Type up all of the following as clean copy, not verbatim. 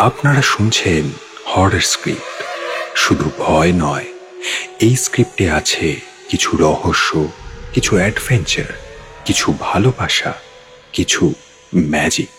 আপনারা শুনছেন horror script. শুধু ভয় নয়, এই স্ক্রিপ্টে আছে কিছু রহস্য, কিছু অ্যাডভেঞ্চার, কিছু ভালোবাসা, কিছু ম্যাজিক।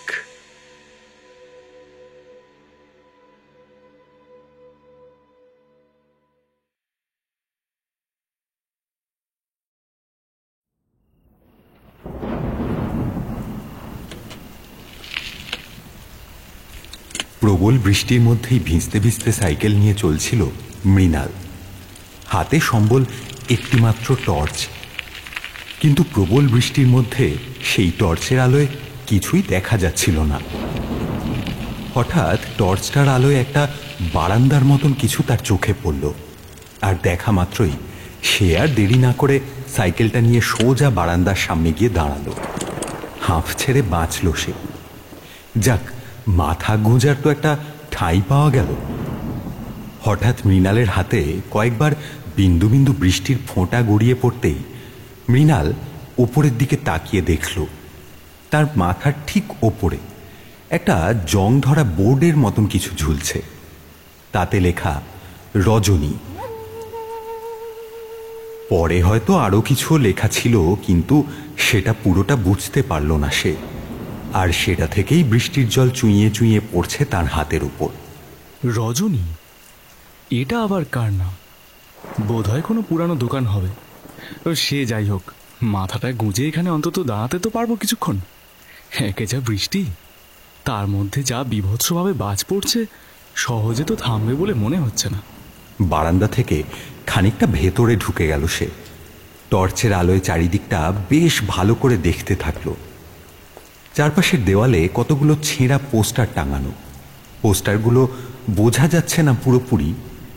প্রবল বৃষ্টির মধ্যেই ভিজতে ভিজতে সাইকেল নিয়ে চলছিল মৃণাল। হাতে সম্বল একটিমাত্র টর্চ, কিন্তু প্রবল বৃষ্টির মধ্যে সেই টর্চের আলোয় কিছুই দেখা যাচ্ছিল না। হঠাৎ টর্চটার আলোয় একটা বারান্দার মতন কিছু তার চোখে পড়ল, আর দেখা মাত্রই সে আর দেরি না করে সাইকেলটা নিয়ে সোজা বারান্দার সামনে গিয়ে দাঁড়ালো। হাঁফ ছেড়ে বাঁচল সে। যাক, মাথা গোঁজার তো একটা ঠাঁই পাওয়া গেল। হঠাৎ মৃণালের হাতে কয়েকবার বিন্দু বিন্দু বৃষ্টির ফোঁটা গড়িয়ে পড়তেই মৃণাল ওপরের দিকে তাকিয়ে দেখল, তার মাথার ঠিক ওপরে একটা জং ধরা বোর্ডের মতন কিছু ঝুলছে। তাতে লেখা রজনী। পরে হয়তো আরো কিছু লেখা ছিল, কিন্তু সেটা পুরোটা বুঝতে পারল না সে। আর সেটা থেকেই বৃষ্টির জল চুইয়ে চুইয়ে পড়ছে তার হাতের উপর। রজনী? এটা আবার কার নাম? বোধহয় কোনো পুরানো দোকান হবে। সে যাই হোক, মাথাটা গুঁজে এখানে অন্তত দাঁড়াতে তো পারবো কিছুক্ষণ। একে যা বৃষ্টি, তার মধ্যে যা বীভৎসভাবে বাজ পড়ছে, সহজে তো থামবে বলে মনে হচ্ছে না। বারান্দা থেকে খানিকটা ভেতরে ঢুকে গেল সে। টর্চের আলোয় চারিদিকটা বেশ ভালো করে দেখতে থাকলো। চারপাশের দেওয়ালে কতগুলো ছেঁড়া পোস্টার টাঙানো। পোস্টারগুলো বোঝা যাচ্ছে না পুরোপুরি,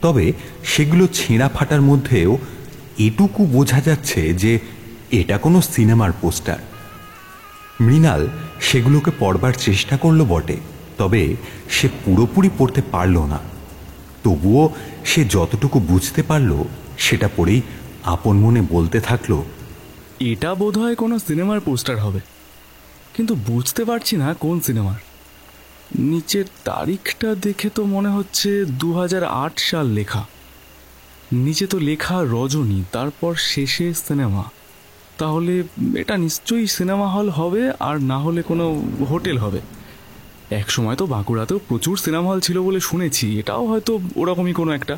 তবে সেগুলো ছেঁড়া ফাটার মধ্যেও এটুকু বোঝা যাচ্ছে যে এটা কোনো সিনেমার পোস্টার। মৃণাল সেগুলোকে পড়বার চেষ্টা করলো বটে, তবে সে পুরোপুরি পড়তে পারল না। তবুও সে যতটুকু বুঝতে পারল সেটা পড়েই আপন মনে বলতে থাকলো, এটা বোধহয় কোনো সিনেমার পোস্টার হবে, কিন্তু বুঝতে পারছি না কোন সিনেমার। নিচের তারিখটা দেখে তো মনে হচ্ছে 2008 সাল লেখা। নিচে তো লেখা রজনী, তারপর শেষে সিনেমা। তাহলে এটা নিশ্চয়ই সিনেমা হল হবে, আর না হলে কোনো হোটেল হবে। এক সময় তো বাঁকুড়াতেও প্রচুর সিনেমা হল ছিল বলে শুনেছি, এটাও হয়তো ওরকমই কোনো একটা।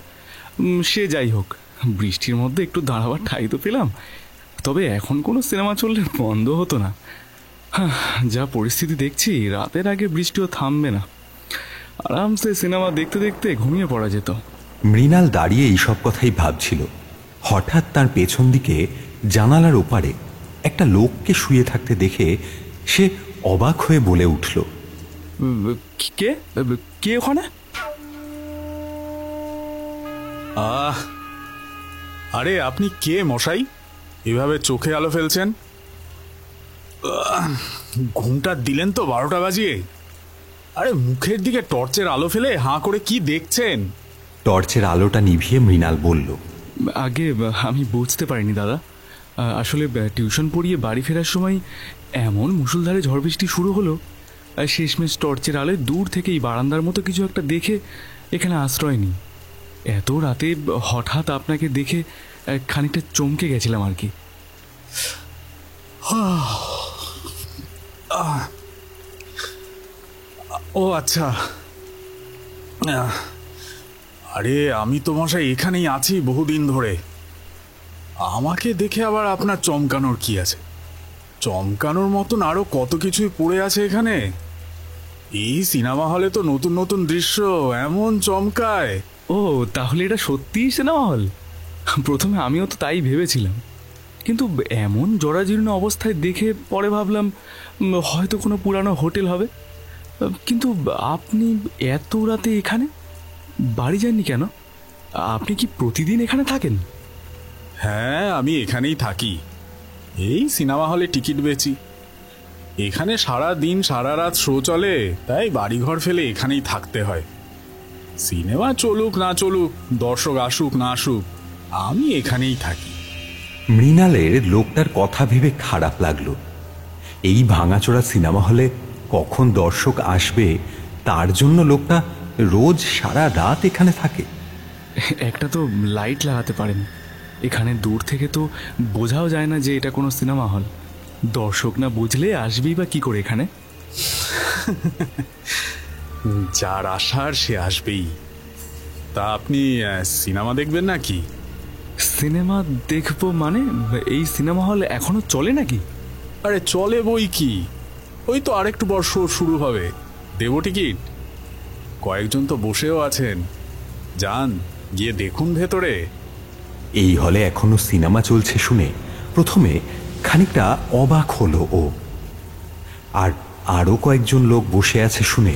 সে যাই হোক, বৃষ্টির মধ্যে একটু দাঁড়াবার ঠাঁই তো পেলাম। তবে এখন কোনো সিনেমা চললে বন্ধ হতো না। যা পরিস্থিতি দেখছি, রাতের আগে বৃষ্টিও থামবে না। আরামসে সিনেমা দেখতে দেখতে ঘুমিয়ে পড়া যেত। মৃণাল দাঁড়িয়ে এইসব কথাই ভাবছিল। হঠাৎ তার পেছন দিকে জানালার ওপারে একটা লোককে শুয়ে থাকতে দেখে সে অবাক হয়ে বলে উঠল, কে কে ওখানে? আরে আপনি কে মশাই? এভাবে চোখে আলো ফেলছেন? ঘুমটা দিলেন তো 12টা বাজিয়ে। আরে মুখের দিকে টর্চের আলো ফেলে হাঁ করে কি দেখছেন? টর্চের আলোটা নিভিয়ে মৃণাল বলল, আগে আমি বুঝতে পারিনি দাদা। আসলে টিউশন পড়িয়ে বাড়ি ফেরার সময় এমন মুষলধারে ঝড় বৃষ্টি শুরু হলো, শেষমেশ টর্চের আলোয় দূর থেকেই বারান্দার মতো কিছু একটা দেখে এখানে আশ্রয় নিই। এত রাতে হঠাৎ আপনাকে দেখে খানিকটা চমকে গেছিলাম আর কি। ও আচ্ছা, আরে আমি তো মশাই এখানেই আছি বহুদিন ধরে। আমাকে দেখে আবার আপনার চমকানোর কি আছে? চমকানোর মতন আরো কত কিছুই পড়ে আছে এখানে। এই সিনেমা হলে তো নতুন নতুন দৃশ্য এমন চমকায়। ও, তাহলে এটা সত্যিই সিনেমা হল? প্রথমে আমিও তো তাই ভেবেছিলাম, কিন্তু এমন জরাজীর্ণ অবস্থায় দেখে পরে ভাবলাম হয়তো কোনো পুরানো হোটেল হবে। কিন্তু আপনি এত রাতে এখানে? বাড়ি যাননি কেন? আপনি কি প্রতিদিন এখানে থাকেন? হ্যাঁ, আমি এখানেই থাকি। এই সিনেমা হলে টিকিট বেচি। এখানে সারা দিন সারা রাত শো চলে, তাই বাড়িঘর ফেলে এখানেই থাকতে হয়। সিনেমা চলুক না চলুক, দর্শক আসুক না আসুক, আমি এখানেই থাকি। মৃণালের লোকটার কথা ভেবে খারাপ লাগলো। এই ভাঙাচোরা সিনেমা হলে কখন দর্শক আসবে তার জন্য লোকটা রোজ সারা রাত এখানে থাকে? একটা তো লাইট লাগাতে পারেন। এখানে দূর থেকে তো বোঝাও যায় না যে এটা কোনো সিনেমা হল। দর্শক না বুঝলে আসবেই বা কি করে এখানে? যার আসার সে আসবেই। তা আপনি সিনেমা দেখবেন নাকি? সিনেমা দেখবো মানে? এই সিনেমা হল এখনো চলে নাকি? আরে চলে বই কি, ওই তো আরেকটু বড় শো শুরু হবে, দেবো টিকিট। কয়েকজন তো বসেও আছেন, যান গিয়ে দেখুন ভেতরে। এই হলে এখনো সিনেমা চলছে শুনে প্রথমে খানিকটা অবাক হলো ও। আর আরো কয়েকজন লোক বসে আছে শুনে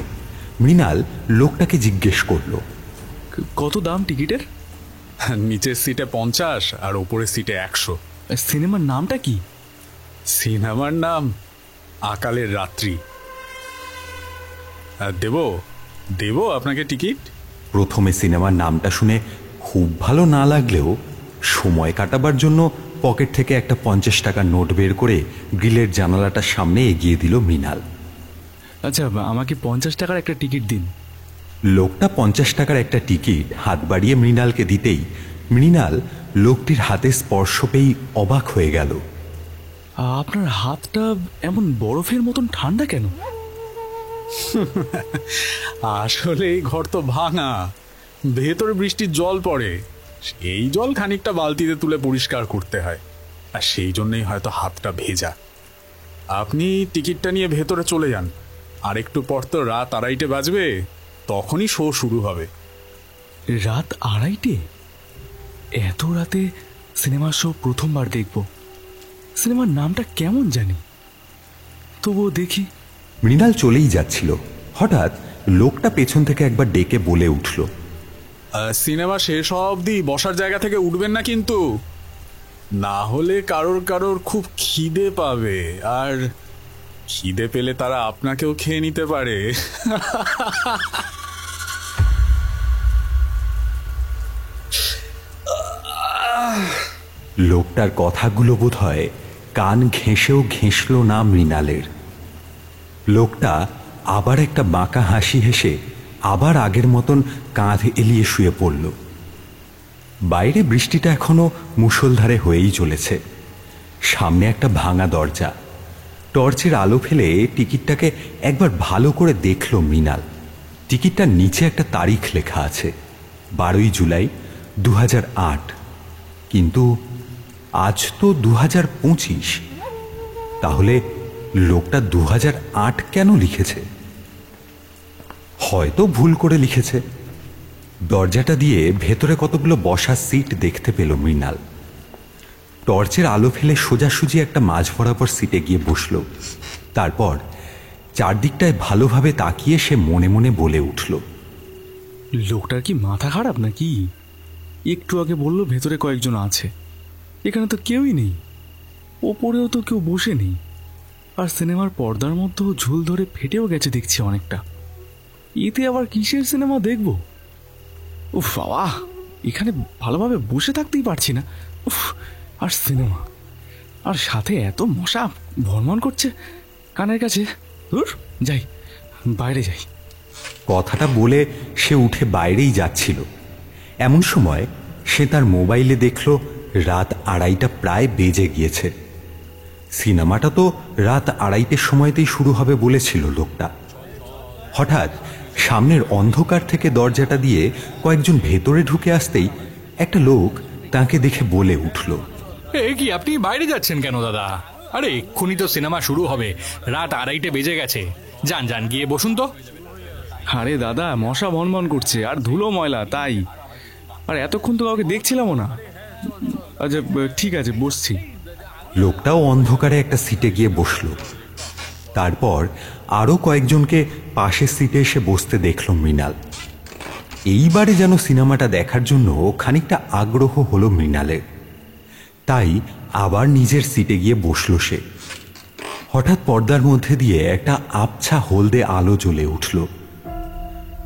মৃণাল লোকটাকে জিজ্ঞেস করলো, কত দাম টিকিটের? নিচের সিটে 50 আর ওপরের সিটে 100। সিনেমার নামটা কি? সিনেমার নাম আকালের রাত্রি। দেবো দেবো আপনাকে টিকিট। প্রথমে সিনেমার নামটা শুনে খুব ভালো না লাগলেও সময় কাটাবার জন্য পকেট থেকে একটা 50 টাকার নোট বের করে গ্রিলের জানালাটার সামনে এগিয়ে দিল মৃণাল। আচ্ছা, আমাকে 50 টাকার একটা টিকিট দিন। লোকটা 50 টাকার একটা টিকিট হাত বাড়িয়ে মৃণালকে দিতেই মৃণাল লোকটির হাতে স্পর্শ পেয়েই অবাক হয়ে গেল। আপনার হাতটা এমন বরফের মতন ঠান্ডা কেন? আসলে এই ঘর তো ভাঙা, ভেতরে বৃষ্টির জল পড়ে, এই জল খানিকটা বালতিতে তুলে পরিষ্কার করতে হয়, আর সেই জন্যই হয়তো হাতটা ভেজা। আপনি টিকিটটা নিয়ে ভেতরে চলে যান, আর একটু পর তো রাত 2:30 বাজবে, তখনই শো শুরু হবে। রাত 2:30? এত রাতে সিনেমার শো প্রথমবার দেখব। সিনেমার নামটা কেমন জানি, তবুও দেখি। মৃণাল চলেই যাচ্ছিল, হঠাৎ লোকটা পেছন থেকে একবার ডেকে বলে উঠল, সিনেমা শেষ হওয়া অবধি বসার জায়গা থেকে উঠবেন না কিন্তু, না হলে কারোর কারোর খুব খিদে পাবে, আর খিদে পেলে তারা আপনাকেও খেয়ে নিতে পারে। লোকটার কথাগুলো বোধহয় কান ঘেঁষেও ঘেঁষল না মৃণালের। লোকটা আবার একটা বাঁকা হাসি হেসে আবার আগের মতন কাঁধ এলিয়ে শুয়ে পড়ল। বাইরে বৃষ্টিটা এখনো মুষলধারে হয়েই চলেছে। সামনে একটা ভাঙা দরজা। টর্চের আলো ফেলে টিকিটটাকে একবার ভালো করে দেখল মৃণাল। টিকিটটার নিচে একটা তারিখ লেখা আছে, 12ই জুলাই 2008। কিন্তু আজ তো 2025। তাহলে লোকটা 2008 কেন লিখেছে? হয়তো ভুল করে লিখেছে। দরজাটা দিয়ে ভেতরে কতগুলো বসার সিট দেখতে পেল মৃণাল। টর্চের আলো ফেলে সোজাসুজি একটা মাঝ বরাবর সিটে গিয়ে বসল। তারপর চারদিকটায় ভালোভাবে তাকিয়ে সে মনে মনে বলে উঠল, লোকটার কি মাথা খারাপ নাকি? একটু আগে বললো ভেতরে কয়েকজন আছে, এখানে তো কেউই নেই। ওপরেও তো কেউ বসে নেই, আর সিনেমার পর্দার মধ্যেও ঝুল ধরে ফেটেও গেছে দেখছি অনেকটা। এতে আবার কিসের সিনেমা দেখব? উফ বাবা, এখানে ভালোভাবে বসে থাকতেই পারছি না। উফ, আর সিনেমা, আর সাথে এত মশা ভরমন করছে কানের কাছে। ধুর, যাই, বাইরে যাই। কথাটা বলে সে উঠে বাইরেই যাচ্ছিল। এমন সময় সে তার মোবাইলে দেখল রাত 2:30 প্রায় বেজে গিয়েছে। সিনেমাটা তো রাত 2:30 সময়তেই শুরু হবে বলেছিল লোকটা। হঠাৎ সামনের অন্ধকার থেকে দরজাটা দিয়ে কয়েকজন ভেতরে ঢুকে আসতেই একটা লোক তাকে দেখে বলে উঠল, এ কি, আপনি বাইরে যাচ্ছেন কেন দাদা? আরে এক্ষুনি তো সিনেমা শুরু হবে, রাত 2:30 বেজে গেছে। যান যান, গিয়ে বসুন তো। আরে দাদা, মশা ভনভন করছে আর ধুলো ময়লা, তাই। আর এতক্ষণ তো কাউকে দেখছিলামও না। আচ্ছা ঠিক আছে, বসছি। লোকটাও অন্ধকারে একটা সিটে গিয়ে বসল। তারপর আরো কয়েকজনকে পাশের সিটে এসে বসতে দেখল মৃণাল। এইবারে যেন সিনেমাটা দেখার জন্য খানিকটা আগ্রহ হলো মৃণালের। তাই আবার নিজের সিটে গিয়ে বসল সে। হঠাৎ পর্দার মধ্যে দিয়ে একটা আবছা হলদে আলো জ্বলে উঠল।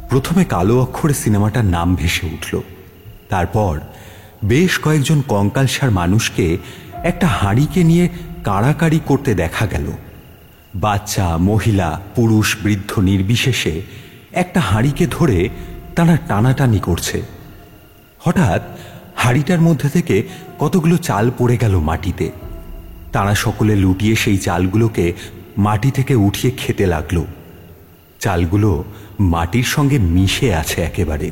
প্রথমে কালো অক্ষরে সিনেমাটার নাম ভেসে উঠল। তারপর বেশ কয়েকজন কঙ্কালসার মানুষকে একটা হাঁড়িকে নিয়ে কাড়াকাড়ি করতে দেখা গেল। বাচ্চা, মহিলা, পুরুষ, বৃদ্ধ নির্বিশেষে একটা হাঁড়িকে ধরে তারা টানাটানি করছে। হঠাৎ হাঁড়িটার মধ্যে থেকে কতগুলো চাল পড়ে গেল মাটিতে। তারা সকলে লুটিয়ে সেই চালগুলোকে মাটি থেকে উঠিয়ে খেতে লাগলো। চালগুলো মাটির সঙ্গে মিশে আছে একেবারে।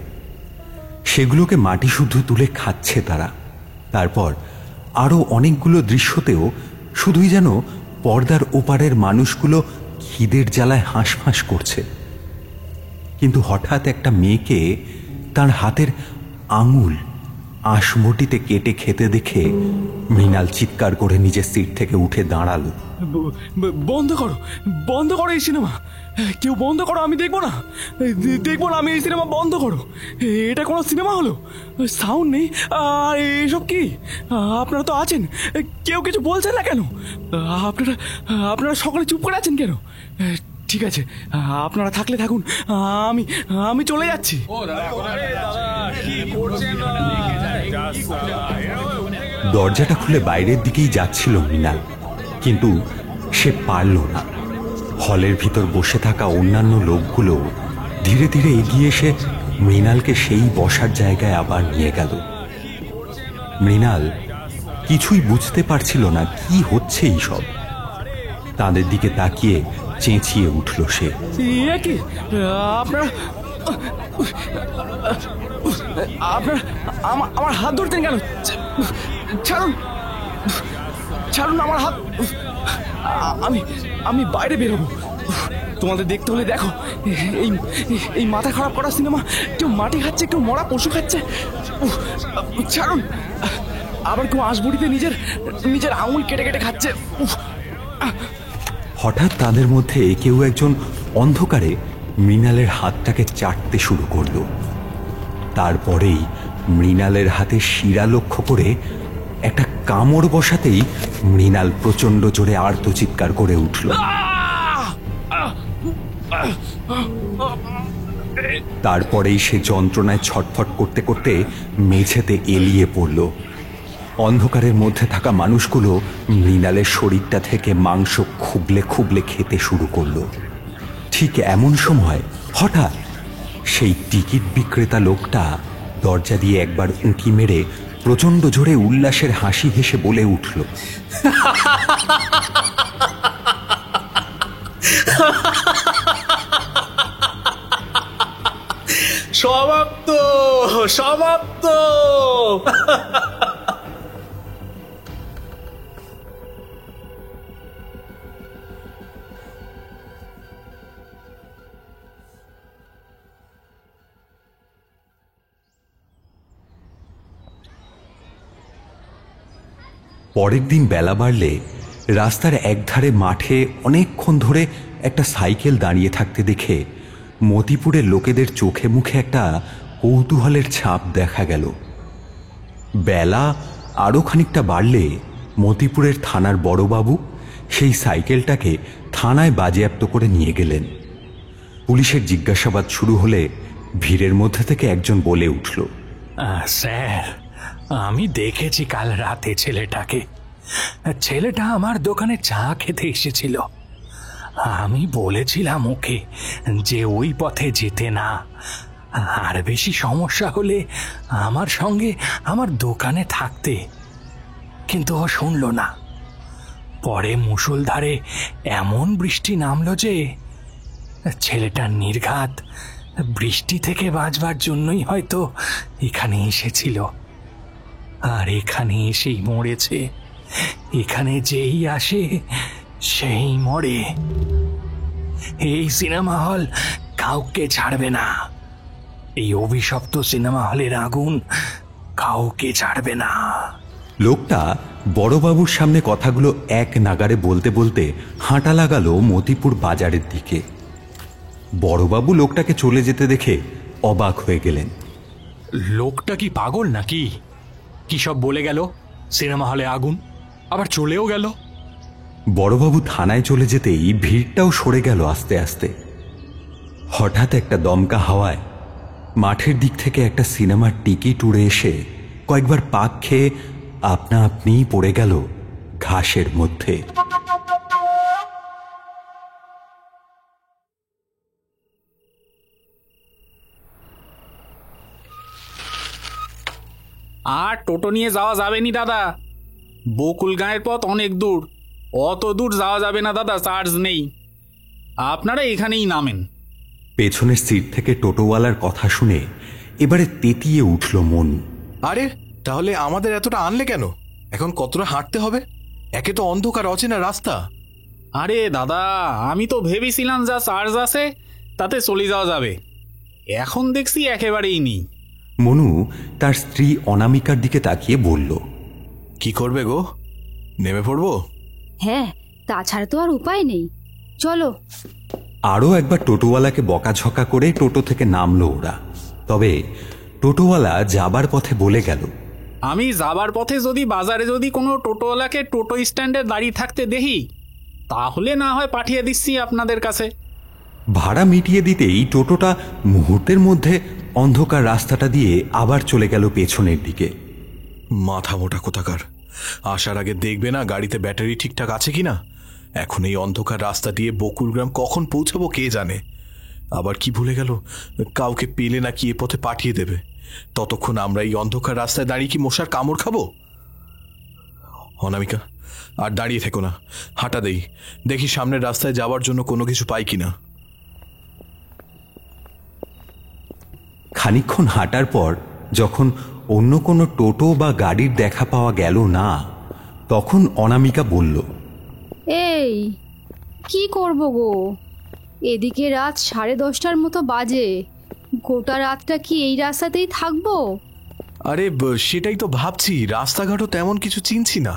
সেগুলোকে মাটি শুদ্ধ তুলে খাচ্ছে তারা। তারপর আরো অনেকগুলো দৃশ্যতেও শুধুই যেন পর্দার ওপারের মানুষগুলো খিদের জ্বালায় হাঁসফাঁস করছে। কিন্তু হঠাৎ একটা মেয়েকে তার হাতের আঙুল আঁশবটিতে কেটে খেতে দেখে মৃণাল চিৎকার করে নিজের সিট থেকে উঠে দাঁড়ালো। বন্ধ করো, বন্ধ করো এই সিনেমা, কেউ বন্ধ করো, আমি দেখবো না, দেখবো না আমি এই সিনেমা, বন্ধ করো। এটা কোনো সিনেমা হলো? সাউন্ড নেই, আর এসব কি? আপনারা তো আছেন, কেউ কিছু বলছেন না কেন? আপনারা সকলে চুপ করে আছেন কেন? ঠিক আছে, আপনারা থাকলে থাকুন, আমি চলে যাচ্ছি। দরজাটা খুলে বাইরের দিকেই যাচ্ছিল মৃণাল, কিন্তু সে পারল না। হলের ভিতর বসে থাকা অন্যান্য লোকগুলো ধীরে ধীরে এগিয়ে এসে মৃণালকে সেই বসার জায়গায় আবার নিয়ে গেল। মৃণাল কিছুই বুঝতে পারছিল না কি হচ্ছে এইসব। তাদের দিকে তাকিয়ে চেঁচিয়ে উঠল সে। কি আপনারা আমার হাত ধরতেন কেন? ছাড়ুন, ছাড়ুন আমার হাত। আমি বাইরে বেরোবো। তোমাদের দেখতে হলে দেখো, এই মাথা খারাপ করা সিনেমা, কেউ মাটি খাচ্ছে, কেউ মরা পশু খাচ্ছে। ছাড়ুন। আবার কেউ আঁশবড়িতে নিজের আঙুল কেটে কেটে খাচ্ছে। হঠাৎ তাদের মধ্যে কেউ একজন অন্ধকারে মৃণালের হাতটাকে চাটতে শুরু করল। তারপরেই মৃণালের হাতে শিরা লক্ষ্য করে একটা কামড় বসাতেই মৃণাল প্রচন্ড জোরে আর্তচিৎকার করে উঠল। তারপরেই সে যন্ত্রণায় ছটফট করতে করতে মেঝেতে এলিয়ে পড়ল। অন্ধকারের মধ্যে থাকা মানুষগুলো মৃণালের শরীরটা থেকে মাংস খুবলে খুবলে খেতে শুরু করল। ঠিক এমন সময় হঠাৎ সেই টিকিট বিক্রেতা লোকটা দরজা দিয়ে একবার উঁকি মেরে প্রচন্ড জোরে উল্লাসের হাসি হেসে বলে উঠল, সমাপ্ত, সমাপ্ত। পরের দিন বেলা বাড়লে রাস্তার একধারে মাঠে অনেকক্ষণ ধরে একটা সাইকেল দাঁড়িয়ে থাকতে দেখে মতিপুরের লোকেদের চোখে মুখে একটা কৌতূহলের ছাপ দেখা গেল। বেলা আরো খানিকটা বাড়লে মতিপুরের থানার বড়বাবু সেই সাইকেলটাকে থানায় বাজেয়াপ্ত করে নিয়ে গেলেন। পুলিশের জিজ্ঞাসাবাদ শুরু হলে ভিড়ের মধ্যে থেকে একজন বলে উঠল, স্যার, আমি দেখেছি কাল রাতে ছেলেটাকে। ছেলেটা আমার দোকানে চা খেতে এসেছিল। আমি বলেছিলাম ওকে যে ওই পথে যেতে না, আর বেশি সমস্যা হলে আমার সঙ্গে আমার দোকানে থাকতে, কিন্তু ও শুনল না। পরে মুষলধারে এমন বৃষ্টি নামলো যে ছেলেটা নির্ঘাত বৃষ্টি থেকে বাঁচবার জন্যই হয়তো এখানে এসেছিল, আর এখানে এসেই মরেছে। এখানে যেই আসে সেই মরে। এই সিনেমা হল কাউকে ছাড়বে না। এই অভিশপ্ত সিনেমা হলের আগুন কাউকে ছাড়বে না। লোকটা বড়বাবুর সামনে কথাগুলো এক নাগারে বলতে বলতে হাঁটা লাগালো মতিপুর বাজারের দিকে। বড়বাবু লোকটাকে চলে যেতে দেখে অবাক হয়ে গেলেন। লোকটা কি পাগল নাকি? কি সব বলে গেল? সিনেমা হলে আগুন, আবার চলেও গেল। বড়বাবু থানায় চলে যেতেই ভিড়টাও সরে গেল আস্তে আস্তে। হঠাৎ একটা দমকা হাওয়ায় মাঠের দিক থেকে একটা সিনেমার টিকিট উড়ে এসে কয়েকবার পাক খেয়ে আপনা আপনিই পড়ে গেল ঘাসের মধ্যে। আর টোটো নিয়ে যাওয়া যাবে নি দাদা, বকুল গাঁয়ের পথ অনেক দূর, অত দূর যাওয়া যাবে না দাদা, চার্জ নেই, আপনারা এখানেই নামেন। পেছনের সিট থেকে টোটোওয়ালার কথা শুনে এবারে তেতিয়ে উঠল মনু। আরে তাহলে আমাদের এতটা আনলে কেন? এখন কতটা হাঁটতে হবে? একে তো অন্ধকার, অচেনা রাস্তা। আরে দাদা, আমি তো ভেবেছিলাম যা চার্জ আছে তাতে চলে যাওয়া যাবে, এখন দেখছি একেবারেই নেই। মনু তার স্ত্রী অনামিকার দিকে তাকিয়ে বলল, কি করবে গো, নেমে পড়বো? হ্যাঁ, তাছাড়া তো আর উপায় নেই, চলো। আরও একবার টোটোওয়ালাকে বকাঝকা করে টোটো থেকে নামলো ওরা। তবে টোটোওয়ালা যাবার পথে বলে গেল, আমি যাবার পথে যদি বাজারে যদি কোনো টোটোওয়ালাকে টোটো স্ট্যান্ডে দাঁড়িয়ে থাকতে দেখি, তাহলে না হয় পাঠিয়ে দিচ্ছি আপনাদের কাছে। ভাড়া মিটিয়ে দিতেই টোটোটা মুহূর্তের মধ্যে অন্ধকার রাস্তাটা দিয়ে আবার চলে গেল পেছনের দিকে। মাথা মোটা কোথাকার, আসার আগে দেখবে না গাড়িতে ব্যাটারি ঠিকঠাক আছে কিনা? এখন এই অন্ধকার রাস্তা দিয়ে বকুলগ্রাম কখন পৌঁছাবো কে জানে। আবার কি ভুলে গেল, কাউকে পেলে নাকি এ পথে পাঠিয়ে দেবে। ততক্ষণ আমরা এই অন্ধকার রাস্তায় দাঁড়িয়ে কি মশার কামড় খাবো? অনামিকা, আর দাঁড়িয়ে থেকো না, হাঁটা দেই, দেখি সামনের রাস্তায় যাওয়ার জন্য কোনো কিছু পাই কিনা। খানিকক্ষণ হাঁটার পর যখন অন্য কোনো টোটো বা গাড়ির দেখা পাওয়া গেল না, তখন অনামিকা বলল, এই কি করব গো, এদিকে রাত 10:30টার মতো বাজে, গোটা রাতটা কি এই রাস্তাতেই থাকবো? আরে সেটাই তো ভাবছি, রাস্তাঘাটও তেমন কিছু চিনছি না।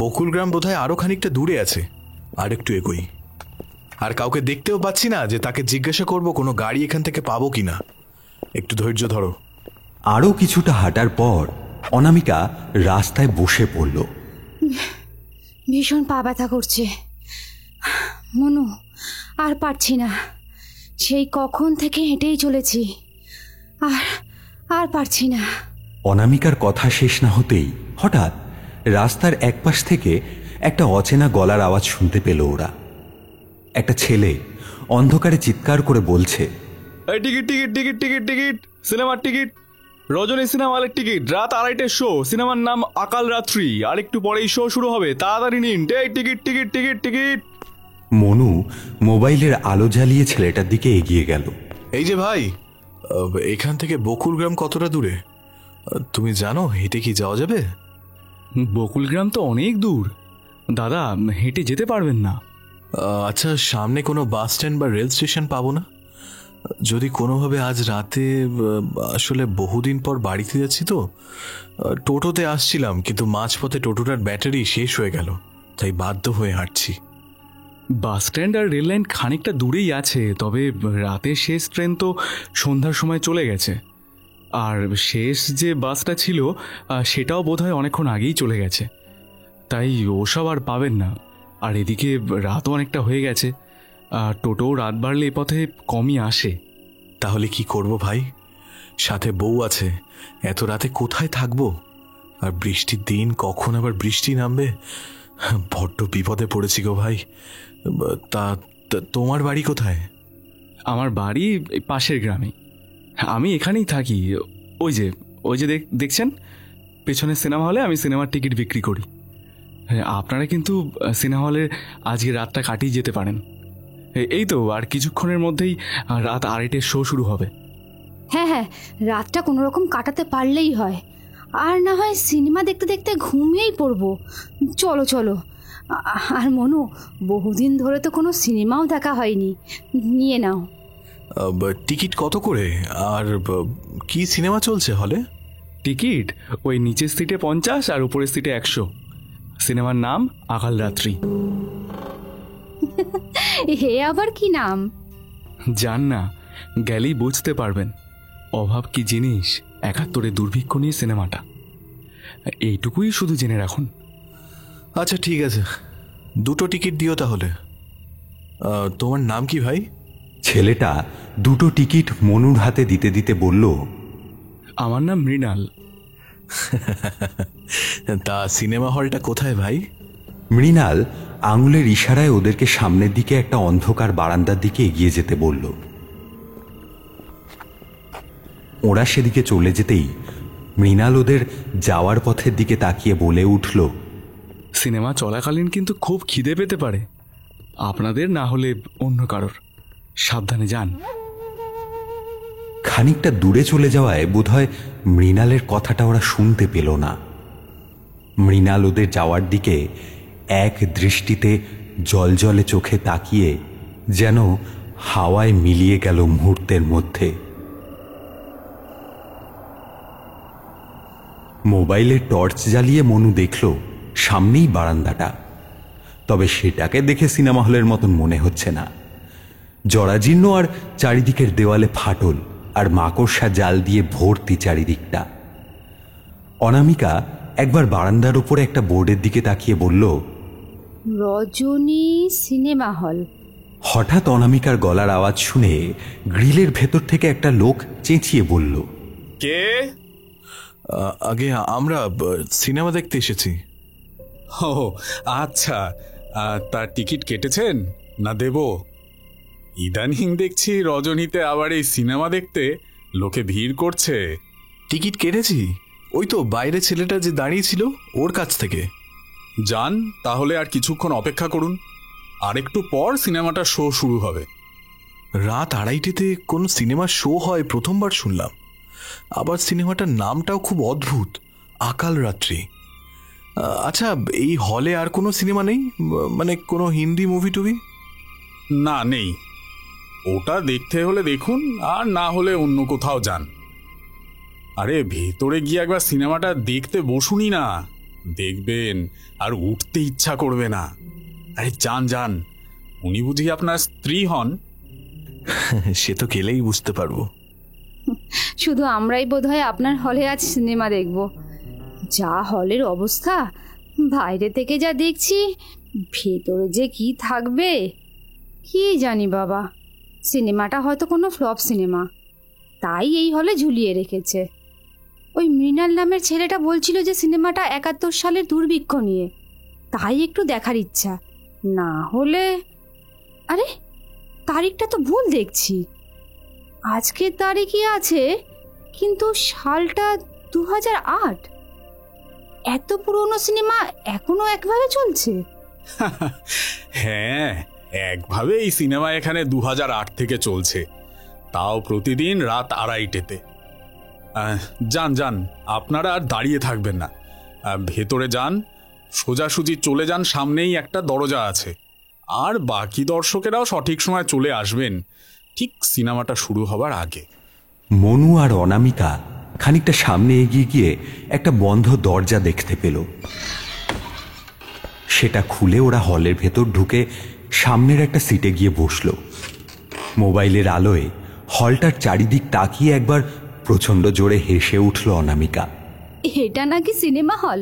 বকুলগ্রাম বোধহয় আরো খানিকটা দূরে আছে, আর একটু এগোই। আর কাউকে দেখতেও পাচ্ছি না যে তাকে জিজ্ঞাসা করব কোনো গাড়ি এখান থেকে পাবো কিনা। একটু ধৈর্য ধরো। আরও কিছুটা হাঁটার পর অনামিকা রাস্তায় বসে পড়ল। ভীষণ পা ব্যথা করছে মনু, আর পারছি না, সেই কখন থেকে হেঁটেই চলেছি, আর আর পারছি না। অনামিকার কথা শেষ না হতেই হঠাৎ রাস্তার একপাশ থেকে একটা অচেনা গলার আওয়াজ শুনতে পেল ওরা। একটা ছেলে অন্ধকারে চিৎকার করে বলছে, এই ticket ticket ticket ticket ticket, সিনেমার টিকিট, রজনী সিনেমা হলের টিকিট, রাত 2:30টার শো, সিনেমার নাম আকাল রাত্রি, আর একটু পরেই শো শুরু হবে, তাড়াতাড়ি নিন, এই ticket ticket ticket ticket. Manu মোবাইলের আলো জ্বালিয়ে ছেলেটার দিকে এগিয়ে গেল। এই যে ভাই, এখান থেকে বকুলগ্রাম কতটা দূরে তুমি জানো? হেঁটে কি যাওয়া যাবে? বকুলগ্রাম তো অনেক দূর দাদা, হেঁটে যেতে পারবেন না। আচ্ছা, সামনে কোনো বাস স্ট্যান্ড বা রেল স্টেশন পাবো না? যদি কোনোভাবে আজ রাতে, আসলে বহুদিন পর বাড়িতে যাচ্ছি তো, টোটোতে আসছিলাম, কিন্তু মাঝপথে টোটোটার ব্যাটারি শেষ হয়ে গেল, তাই বাধ্য হয়ে হাঁটছি। বাস স্ট্যান্ড আর রেল লাইন খানিকটা দূরেই আছে, তবে রাতের শেষ ট্রেন তো সন্ধ্যার সময় চলে গেছে, আর শেষ যে বাসটা ছিল সেটাও বোধহয় অনেকক্ষণ আগেই চলে গেছে, তাই ওসব আর পাবেন না। আর এদিকে রাতও অনেকটা হয়ে গেছে, আর টোটোও রাত বাড়লে এ পথে কমই আসে। তাহলে কি করব ভাই? সাথে বউ আছে, এত রাতে কোথায় থাকবো? আর বৃষ্টির দিন, কখন আবার বৃষ্টি নামবে, বড্ড বিপদে পড়েছি গো ভাই। তা তোমার বাড়ি কোথায়? আমার বাড়ি এই পাশের গ্রামে, আমি এখানেই থাকি। ওই যে দেখছেন পেছনের সিনেমা হলে আমি সিনেমার টিকিট বিক্রি করি। হ্যাঁ, আপনারা কিন্তু সিনেমা হলে আজকে রাতটা কাটিয়ে যেতে পারেন। এই তো আর কিছুক্ষণের মধ্যেই রাত 2:30টার শো শুরু হবে। হ্যাঁ হ্যাঁ, রাতটা কোনো রকম কাটাতে পারলেই হয়, আর না হয় সিনেমা দেখতে দেখতে ঘুমিয়েই পড়বো। চলো চলো। আর মনু, বহুদিন ধরে তো কোনো সিনেমাও দেখা হয়নি, নিয়ে নাও। টিকিট কত করে? আর কি সিনেমা চলছে হলে? টিকিট ওই নিচের সিটে 50 আর উপরের সিটে 100। সিনেমার নাম আকাল রাত্রি। হে আবার কি নাম? জান না, গেলেই বুঝতে পারবেন। অভাব কি জিনিস, 71-এ দুর্ভিক্ষ নিয়ে সিনেমাটা, এইটুকুই শুধু জেনে রাখুন। আচ্ছা ঠিক আছে, 2টো টিকিট দিও তাহলে। তোমার নাম কি ভাই? ছেলেটা 2টো টিকিট মনুর হাতে দিতে দিতে বলল, আমার নাম মৃণাল। তা সিনেমা হলটা কোথায় ভাই? মৃণাল আঙুলের ইশারায় ওদেরকে সামনের দিকে একটা অন্ধকার বারান্দার দিকে এগিয়ে যেতে বলল। ওরা সেদিকে চলে যেতেই মৃণাল ওদের যাওয়ার পথের দিকে তাকিয়ে বলে উঠল, সিনেমা চলাকালীন কিন্তু খুব খিদে পেতে পারে, আপনাদের না হলে অন্য কারোর। সাবধানে যান। খানিকটা দূরে চলে যাওয়ায় বোধহয় মৃণালের কথাটা ওরা শুনতে পেল না। মৃণাল ওদের যাওয়ার দিকে এক দৃষ্টিতে জলজলে চোখে তাকিয়ে যেন হাওয়ায় মিলিয়ে গেল মুহূর্তের মধ্যে। মোবাইলের টর্চ জ্বালিয়ে মনু দেখল সামনেই বারান্দাটা, তবে সেটাকে দেখে সিনেমা হলের মতন মনে হচ্ছে না। জরাজীর্ণ আর চারিদিকের দেওয়ালে ফাটল আর মাকড়সা জাল দিয়ে ভর্তি চারিদিকটা। অনামিকা একবার বারান্দার উপরে একটা বোর্ডের দিকে তাকিয়ে বলল, রজনী সিনেমা হল। হঠাৎ অনামিকার গলার আওয়াজ শুনে গ্রিলের ভেতর থেকে একটা লোক চেঁচিয়ে বলল, কে? আগে আমরা সিনেমা দেখতে এসেছি। ও আচ্ছা, তার টিকিট কেটেছেন না দেব? ইদানিং দেখছি রজনীতে আবার এই সিনেমা দেখতে লোকে ভিড় করছে। টিকিট কেটেছি, ওই তো বাইরে ছেলেটা যে দাঁড়িয়ে ছিল ওর কাছ থেকে। যান তাহলে, আর কিছুক্ষণ অপেক্ষা করুন, আর একটু পর সিনেমাটা শো শুরু হবে। রাত 2:30-তে কোনো সিনেমার শো হয় প্রথমবার শুনলাম। আবার সিনেমাটার নামটাও খুব অদ্ভুত, আকাল রাত্রি। আচ্ছা, এই হলে আর কোনো সিনেমা নেই? মানে কোনো হিন্দি মুভি টুভি? না, নেই। ওটা দেখতে হলে দেখুন, আর না হলে অন্য কোথাও যান। আরে ভেতরে গিয়ে একবার সিনেমাটা দেখতে বসুনই না, দেখবেন আর উঠতে ইচ্ছা করবে না। আরে যান যান, উনি বুঝি আপনার স্ত্রী হন? সে তো গেলেই বুঝতে পারবো। শুধু আমরাই বোধহয় আপনার হলে আজ সিনেমা দেখব। যা হলের অবস্থা, বাইরে থেকে যা দেখছি, ভেতরে যে কি থাকবে কি জানি বাবা। সিনেমাটা হয়তো কোনো ফ্লপ সিনেমা, তাই এই হলে ঝুলিয়ে রেখেছে। ওই মৃণাল নামের ছেলেটা বলছিল যে সিনেমাটা 71 সালের দুর্ভিক্ষ নিয়ে, তাই একটু দেখার ইচ্ছা। না হলে, আরে তারিখটা তো ভুল দেখছি। আজকের তারিখই আছে, কিন্তু সালটা 2008। এত পুরনো সিনেমা এখনো একভাবে চলছে? হ্যাঁ, একভাবে এই সিনেমা এখানে 2008 থেকে চলছে, তাও প্রতিদিন রাত 2:30-তে। যান যান, আপনারা আর দাঁড়িয়ে থাকবেন না, ভেতরে যান, সোজাসুজি চলে যান, সামনেই একটা দরজা আছে। আর বাকি দর্শকেরাও সঠিক সময় চলে আসবেন, ঠিক সিনেমাটা শুরু হবার আগে। মনু আর অনামিকা খানিকটা সামনে এগিয়ে গিয়ে একটা বন্ধ দরজা দেখতে পেল। সেটা খুলে ওরা হলের ভেতর ঢুকে সামনের একটা সিটে গিয়ে বসল। মোবাইলের আলোয় হলটার চারিদিক তাকিয়ে একবার প্রচণ্ড জোরে হেসে উঠল অনামিকা। এটা নাকি সিনেমা হল?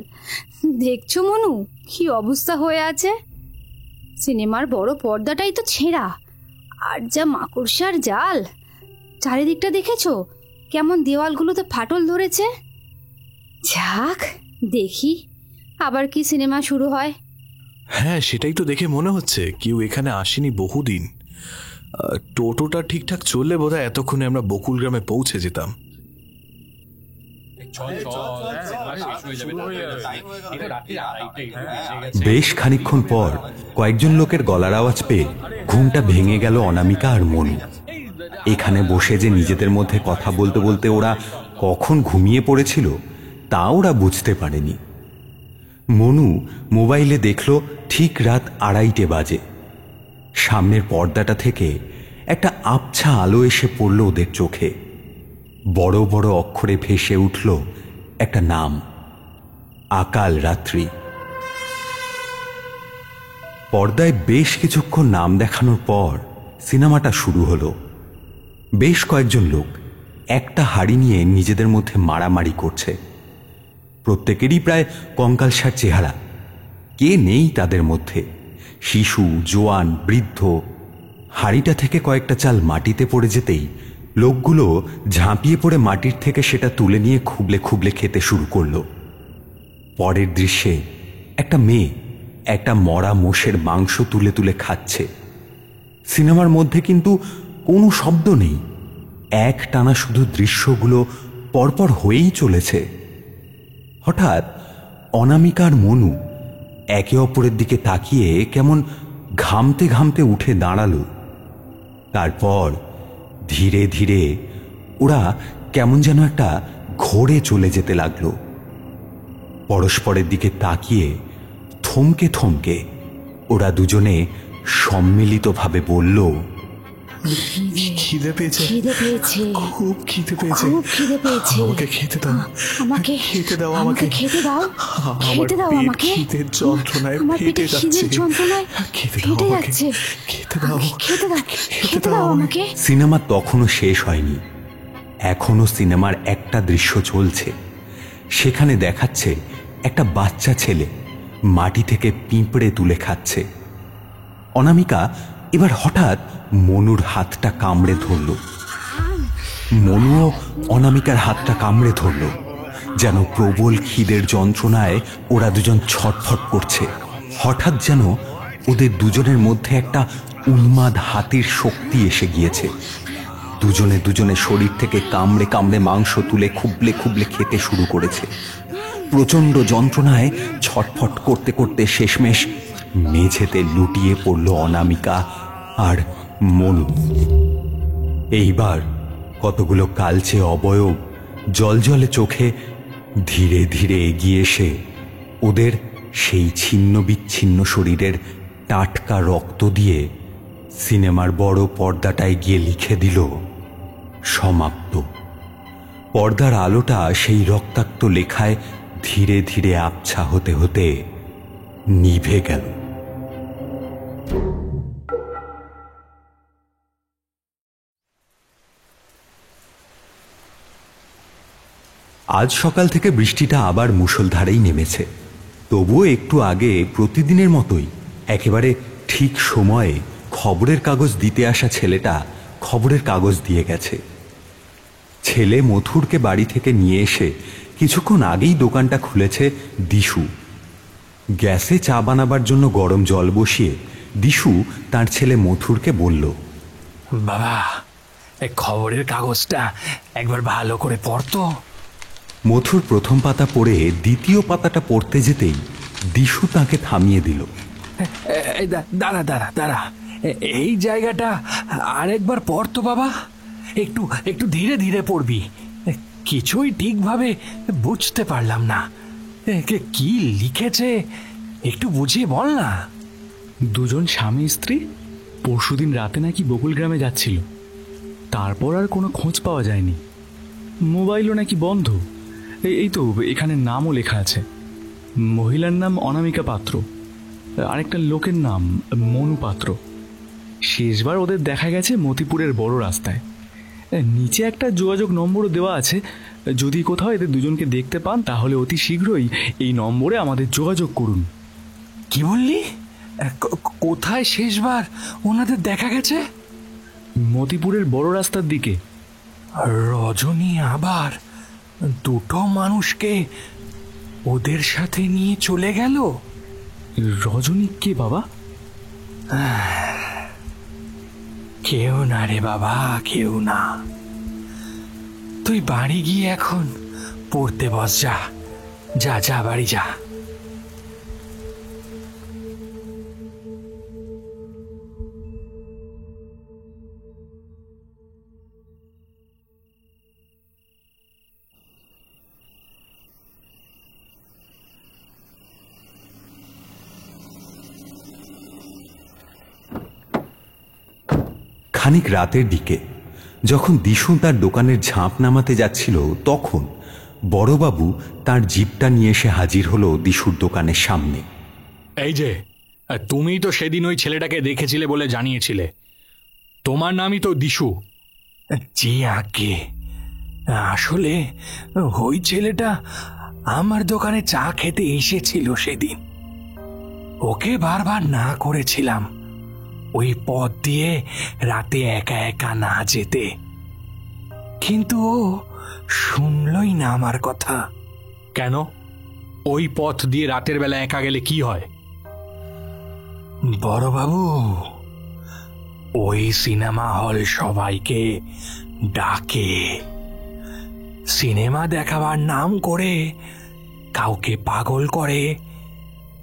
দেখছো মনু কি অবস্থা হয়ে আছে? সিনেমার বড় পর্দাটাই তো ছেঁড়া, আর যা মাকড়সার জাল। চারিদিকটা দেখেছো কেমন দেওয়ালগুলোতে ফাটল ধরেছে? যাক, দেখি আবার কি সিনেমা শুরু হয়। হ্যাঁ, সেটাই তো দেখে মনে হচ্ছে কেউ এখানে আসেনি বহুদিন। টোটোটা ঠিকঠাক চললে বোধহয় এতক্ষণে আমরা বকুল গ্রামে পৌঁছে যেতাম। বেশ খানিকক্ষণ পর কয়েকজন লোকের গলার আওয়াজ পেয়ে ঘুমটা ভেঙে গেল অনামিকা আর মনু। এখানে বসে যে নিজেদের মধ্যে কথা বলতে বলতে ওরা কখন ঘুমিয়ে পড়েছিল তা ওরা বুঝতে পারেনি। মনু মোবাইলে দেখল ঠিক রাত 2:30 বাজে। সামনের পর্দাটা থেকে একটা আবছা আলো এসে পড়ল ওদের চোখে। বড় বড় অক্ষরে ভেসে উঠল একটা নাম, আকাল রাত্রি। পর্দায় বেশ কিছুক্ষণ নাম দেখানোর পর সিনেমাটা শুরু হলো। বেশ কয়েকজন লোক একটা হাড়ি নিয়ে নিজেদের মধ্যে মারামারি করছে। প্রত্যেকেরই প্রায় কঙ্কালসার চেহারা, কে নেই তাদের মধ্যে? শিশু, জোয়ান, বৃদ্ধ। হাড়িটা থেকে কয়েকটা চাল মাটিতে পড়ে যেতেই লোকগুলো ঝাঁপিয়ে পড়ে মাটির থেকে সেটা তুলে নিয়ে খুবলে খুবলে খেতে শুরু করলো। পরের দৃশ্যে একটা মেয়ে একটা মরা মোষের মাংস তুলে তুলে খাচ্ছে। সিনেমার মধ্যে কিন্তু কোনো শব্দ নেই, এক টানা শুধু দৃশ্যগুলো পরপর হয়েই চলেছে। হঠাৎ অনামিকা আর মনু একে অপরের দিকে তাকিয়ে কেমন ঘামতে ঘামতে উঠে দাঁড়ালো। তারপর ধীরে ধীরে ওরা কেমন যেন একটা ঘোরে চলে যেতে লাগলো। পরস্পরের দিকে তাকিয়ে থমকে থমকে ওরা দুজনে সম্মিলিতভাবে বলল, খিদে পেয়েছে, খিদে পেয়েছে, খুব খিদে পেয়েছে, খুব খিদে পেয়েছে। আমাকে খেতে দাও, আমাকে খেতে দাও, আমাকে আমাকে খেতে দাও, আমার খেতে দাও পেট আমাকে। খিদের যন্ত্রণায় আমার ফেটে পেটে খিদের যাচ্ছে, যন্ত্রণায় খেতে দাও ফেটে আমাকে, যাচ্ছে। খেতে দাও, আমাকে খেতে দাও, খেতে দাও আমাকে। সিনেমা তখনও শেষ হয়নি। এখনো সিনেমার একটা দৃশ্য চলছে। সেখানে দেখাচ্ছে একটা বাচ্চা ছেলে মাটি থেকে পিঁপড়ে তুলে খাচ্ছে। অনামিকা এবার হঠাৎ মনুর হাতটা কামড়ে ধরল। মনুও অনামিকার হাতটা কামড়ে ধরল, যেন প্রবল খিদের যন্ত্রণায় ওরা দুজন ছটফট করছে। হঠাৎ যেন ওদের দুজনের মধ্যে একটা উন্মাদ হাতির শক্তি এসে গিয়েছে। দুজনে দুজনের শরীর থেকে কামড়ে কামড়ে মাংস তুলে খুবলে খুবলে খেতে শুরু করেছে। প্রচণ্ড যন্ত্রণায় ছটফট করতে করতে শেষমেশ মেঝেতে লুটিয়ে পড়ল অনামিকা আর মনু। এইবার কতগুলো কালচে অবয়ব জলজলে চোখে ধীরে ধীরে এগিয়ে এসে ওদের সেই ছিন্ন বিচ্ছিন্ন শরীরের টাটকা রক্ত দিয়ে সিনেমার বড় পর্দাটায় গিয়ে লিখে দিল সমাপ্ত। পর্দার আলোটা সেই রক্তাক্ত লেখায় ধীরে ধীরে আবছা হতে হতে নিভে গেল। আজ সকাল থেকে বৃষ্টিটা আবার মুষলধারেই নেমেছে। তবুও একটু আগে প্রতিদিনের মতোই একেবারে ঠিক সময়ে খবরের কাগজ দিতে আসা ছেলেটা খবরের কাগজ দিয়ে গেছে। ছেলে মথুরকে বাড়ি থেকে নিয়ে এসে কিছুক্ষণ আগেই দোকানটা খুলেছে দিশু। গ্যাসে চা বানাবার জন্য গরম জল বসিয়ে দিশু তার ছেলে মথুরকে বলল, বাবা, এই খবরের কাগজটা একবার ভালো করে পড়তো। মথুর প্রথম পাতা পড়ে দ্বিতীয় পাতাটা পড়তে যেতেই দিশু তাকে থামিয়ে দিল। দাঁড়া দাঁড়া দাঁড়া, এই জায়গাটা আরেকবার পড়তো বাবা। একটু একটু ধীরে ধীরে পড়বি, কিছুই ঠিকভাবে বুঝতে পারলাম না। কি লিখেছে একটু বুঝিয়ে বল না। দুজন স্বামী স্ত্রী পরশুদিন রাতে নাকি বকুল গ্রামে যাচ্ছিল। তারপর আর কোনো খোঁজ পাওয়া যায়নি। মোবাইলও নাকি বন্ধ। এই তো এখানে নামও লেখা আছে। মহিলার নাম অনামিকা পাত্র, আরেকটা লোকের নাম মনু পাত্র। শেষবার ওদের দেখা গেছে মতিপুরের বড় রাস্তায়। নিচে একটা যোগাযোগ নম্বরও দেওয়া আছে। যদি কোথাও এদের দুজনকে দেখতে পান তাহলে অতি শীঘ্রই এই নম্বরে আমাদের যোগাযোগ করুন। কি বললি? কোথায় শেষবার ওনাদের দেখা গেছে? মতিপুরের বড় রাস্তার দিকে। রজনী আবার দুটো মানুষকে ওদের সাথে নিয়ে চলে গেল। রজনী কে বাবা? কেউ না রে বাবা, কেউ না। তুই বাড়ি গিয়ে এখন পড়তে বস। যা যা যা, বাড়ি যা। খানিক রাতের দিকে যখন দিশু তার দোকানের ঝাঁপ নামাতে যাচ্ছিল, তখন বড়বাবু তার জিপটা নিয়ে এসে হাজির হলো দিশুর দোকানের সামনে। এই যে, তুমি তো সেদিন ওই ছেলেটাকে দেখেছিলে বলে জানিয়েছিলে। তোমার নামই তো দিশু। জি আগে, আসলে ওই ছেলেটা আমার দোকানে চা খেতে এসেছিল সেদিন। ওকে বারবার না করেছিলাম ওই পথ দিয়ে রাতে একা একা না যেতে, কিন্তু ও শুনলই না আমার কথা। কেন? ওই পথ দিয়ে রাতের বেলা একা গেলে কি হয়? বড়বাবু, ওই সিনেমা হল সবাইকে ডাকে। সিনেমা দেখাবার নাম করে কাউকে পাগল করে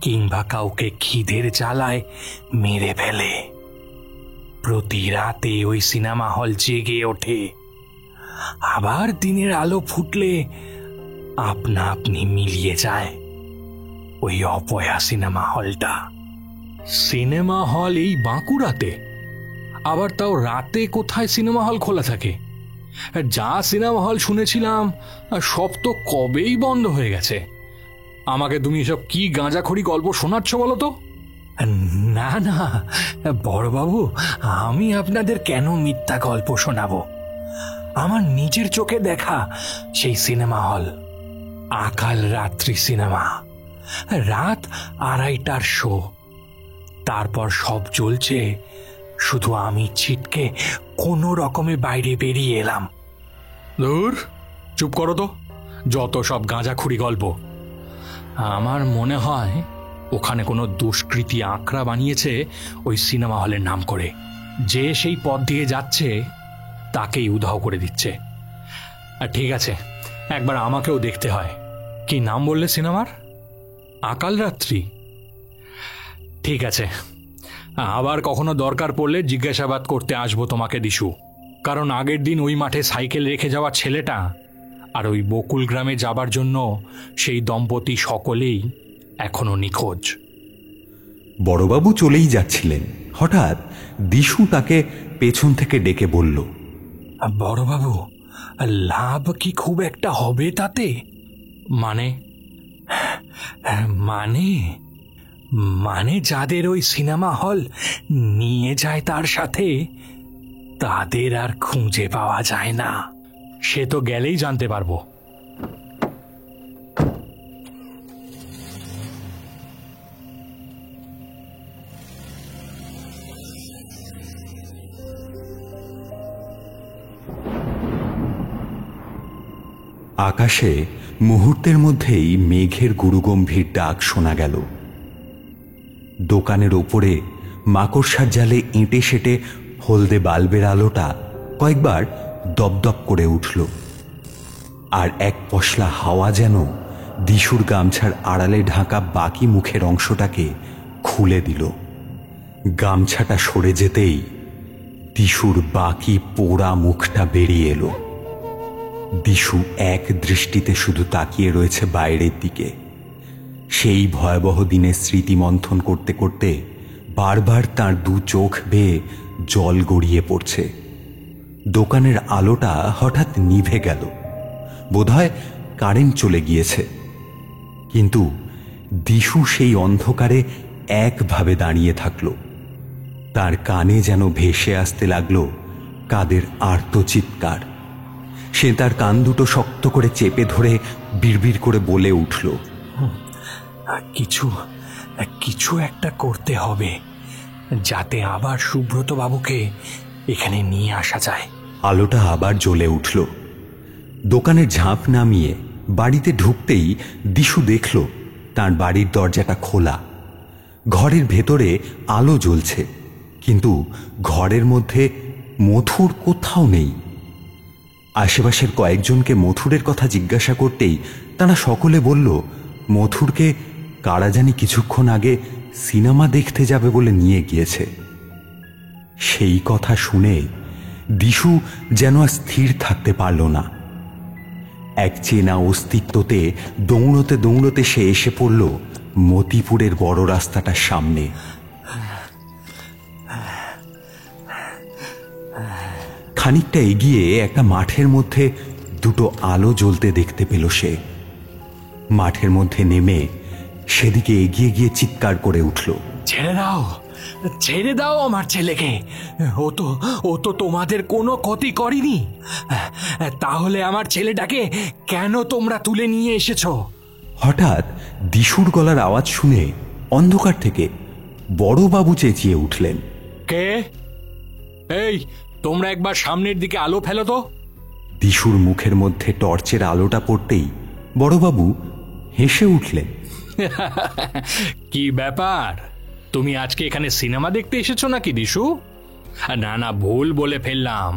কিংবা কাউকে খিদের জ্বালায় মেরে ফেলে। প্রতি রাতে ওই সিনেমা হল জেগে ওঠে, আবার দিনের আলো ফুটলে আপনা আপনি মিলিয়ে যায় ওই অপয়া সিনেমা হলটা। সিনেমা হল এই বাঁকুড়াতে? আবার তাও রাতে কোথায় সিনেমা হল খোলা থাকে? যা সিনেমা হল শুনেছিলাম সব তো কবেই বন্ধ হয়ে গেছে। আমাকে তুমি এসব কি গাঁজাখড়ি গল্প শোনাচ্ছ বলো তো? না না বড়বাবু, আমি আপনাদের কেন মিথ্যা গল্প শোনাবো? আমার নিজের চোখে দেখা সেই সিনেমা হল, আকাল রাত্রি সিনেমা, রাত 2:30টার শো। তারপর সব চলছে, শুধু আমি ছিটকে কোনো রকমে বাইরে বেরিয়ে এলাম। দূর, চুপ করো তো, যত সব গাঁজাখুরি গল্প। আমার মনে হয় ওখানে কোনো দুষ্কৃতী আঁকড়া বানিয়েছে ওই সিনেমা হলের নাম করে। যে সেই পথ দিয়ে যাচ্ছে তাকেই উধাও করে দিচ্ছে। আর ঠিক আছে, একবার আমাকেও দেখতে হয়। কি নাম বললে সিনেমার? আকাল রাত্রি? ঠিক আছে, আবার কখনো দরকার পড়লে জিজ্ঞাসাবাদ করতে আসবো তোমাকে দিশু। কারণ আগের দিন ওই মাঠে সাইকেল রেখে যাওয়া ছেলেটা আর ওই বকুল গ্রামে যাবার জন্য সেই দম্পতি সকলেই এখনো নিখোঁজ। বড়বাবু চলেই যাচ্ছিলেন, হঠাৎ দিশু তাকে পেছন থেকে ডেকে বলল, বড়বাবু, লাভ কি খুব একটা হবে তাতে? মানে মানে মানে যাদের ওই সিনেমা হল নিয়ে যায় তার সাথে, তাদের আর খুঁজে পাওয়া যায় না। সে তো গেলেই জানতে পারবো। আকাশে মুহূর্তের মধ্যেই মেঘের গুরুগম্ভীর ডাক শোনা গেল। দোকানের ওপরে মাকড়সার জালে এঁটে সেটে হলদে বাল্বের আলোটা কয়েকবার দপদপ করে উঠল, আর এক পশলা হাওয়া যেন দিশুর গামছার আড়ালে ঢাকা বাকি মুখের অংশটাকে খুলে দিল। গামছাটা সরে যেতেই দিশুর বাকি পোড়া মুখটা বেরিয়ে এলো। দিশু এক দৃষ্টিতে শুধু তাকিয়ে রয়েছে বাইরের দিকে। সেই ভয়াবহ দিনের স্মৃতি মন্থন করতে করতে বারবার তার দু চোখ বেয়ে জল গড়িয়ে পড়ছে। দোকানের আলোটা হঠাৎ নিভে গেল, বোধহয় কারেন্ট চলে গিয়েছে। কিন্তু দিশু সেই অন্ধকারে একভাবে দাঁড়িয়ে থাকল। তার কানে যেন ভেসে আসতে লাগলো কাদের আর্তচিৎকার। সে তার কান দুটো শক্ত করে চেপে ধরে বিড়বিড় করে বলে উঠল, কিছু কিছু একটা করতে হবে, যাতে আবার সুব্রত বাবুকে এখানে নিয়ে আসা যায়। আলোটা আবার জ্বলে উঠল। দোকানের ঝাঁপ নামিয়ে বাড়িতে ঢুকতেই দিশু দেখল তার বাড়ির দরজাটা খোলা। ঘরের ভেতরে আলো জ্বলছে, কিন্তু ঘরের মধ্যে মথুর কোথাও নেই। আশেপাশের কয়েকজনকে মথুরের কথা জিজ্ঞাসা করতেই তারা সকলে বলল, মথুরকে কারা জানি কিছুক্ষণ আগে সিনেমা দেখতে যাবে বলে নিয়ে গিয়েছে। সেই কথা শুনে দিশু যেন আর স্থির থাকতে পারল না। এক চেনা অস্তিত্বতে দৌড়তে দৌড়তে সে এসে পড়ল মতিপুরের বড় রাস্তাটার সামনে। খানিকটা এগিয়ে একটা মাঠের মধ্যে দুটো আলো জ্বলতে দেখতে পেল সে। মাঠের মধ্যে নেমে সেদিকে এগিয়ে গিয়ে চিৎকার করে উঠল, ছেড়ে দাও, ছেড়ে দাও আমার ছেলেকে। ও তো তোমাদের কোনো ক্ষতি করেনি। তাহলে আমার ছেলেটাকে কেন তোমরা তুলে নিয়ে এসেছো? হঠাৎ দিশুর গলার আওয়াজ শুনে অন্ধকার থেকে বড়বাবু চেঁচিয়ে উঠলেন, কে? এই, তোমরা একবার সামনের দিকে আলো ফেলো তো। দিশুর মুখের মধ্যে টর্চের আলোটা পড়তেই বড়বাবু হেসে উঠলেন, কি ব্যাপার, তুমি আজকে এখানে সিনেমা দেখতে এসেছো নাকি দিশু? না না, ভুল বলে ফেললাম,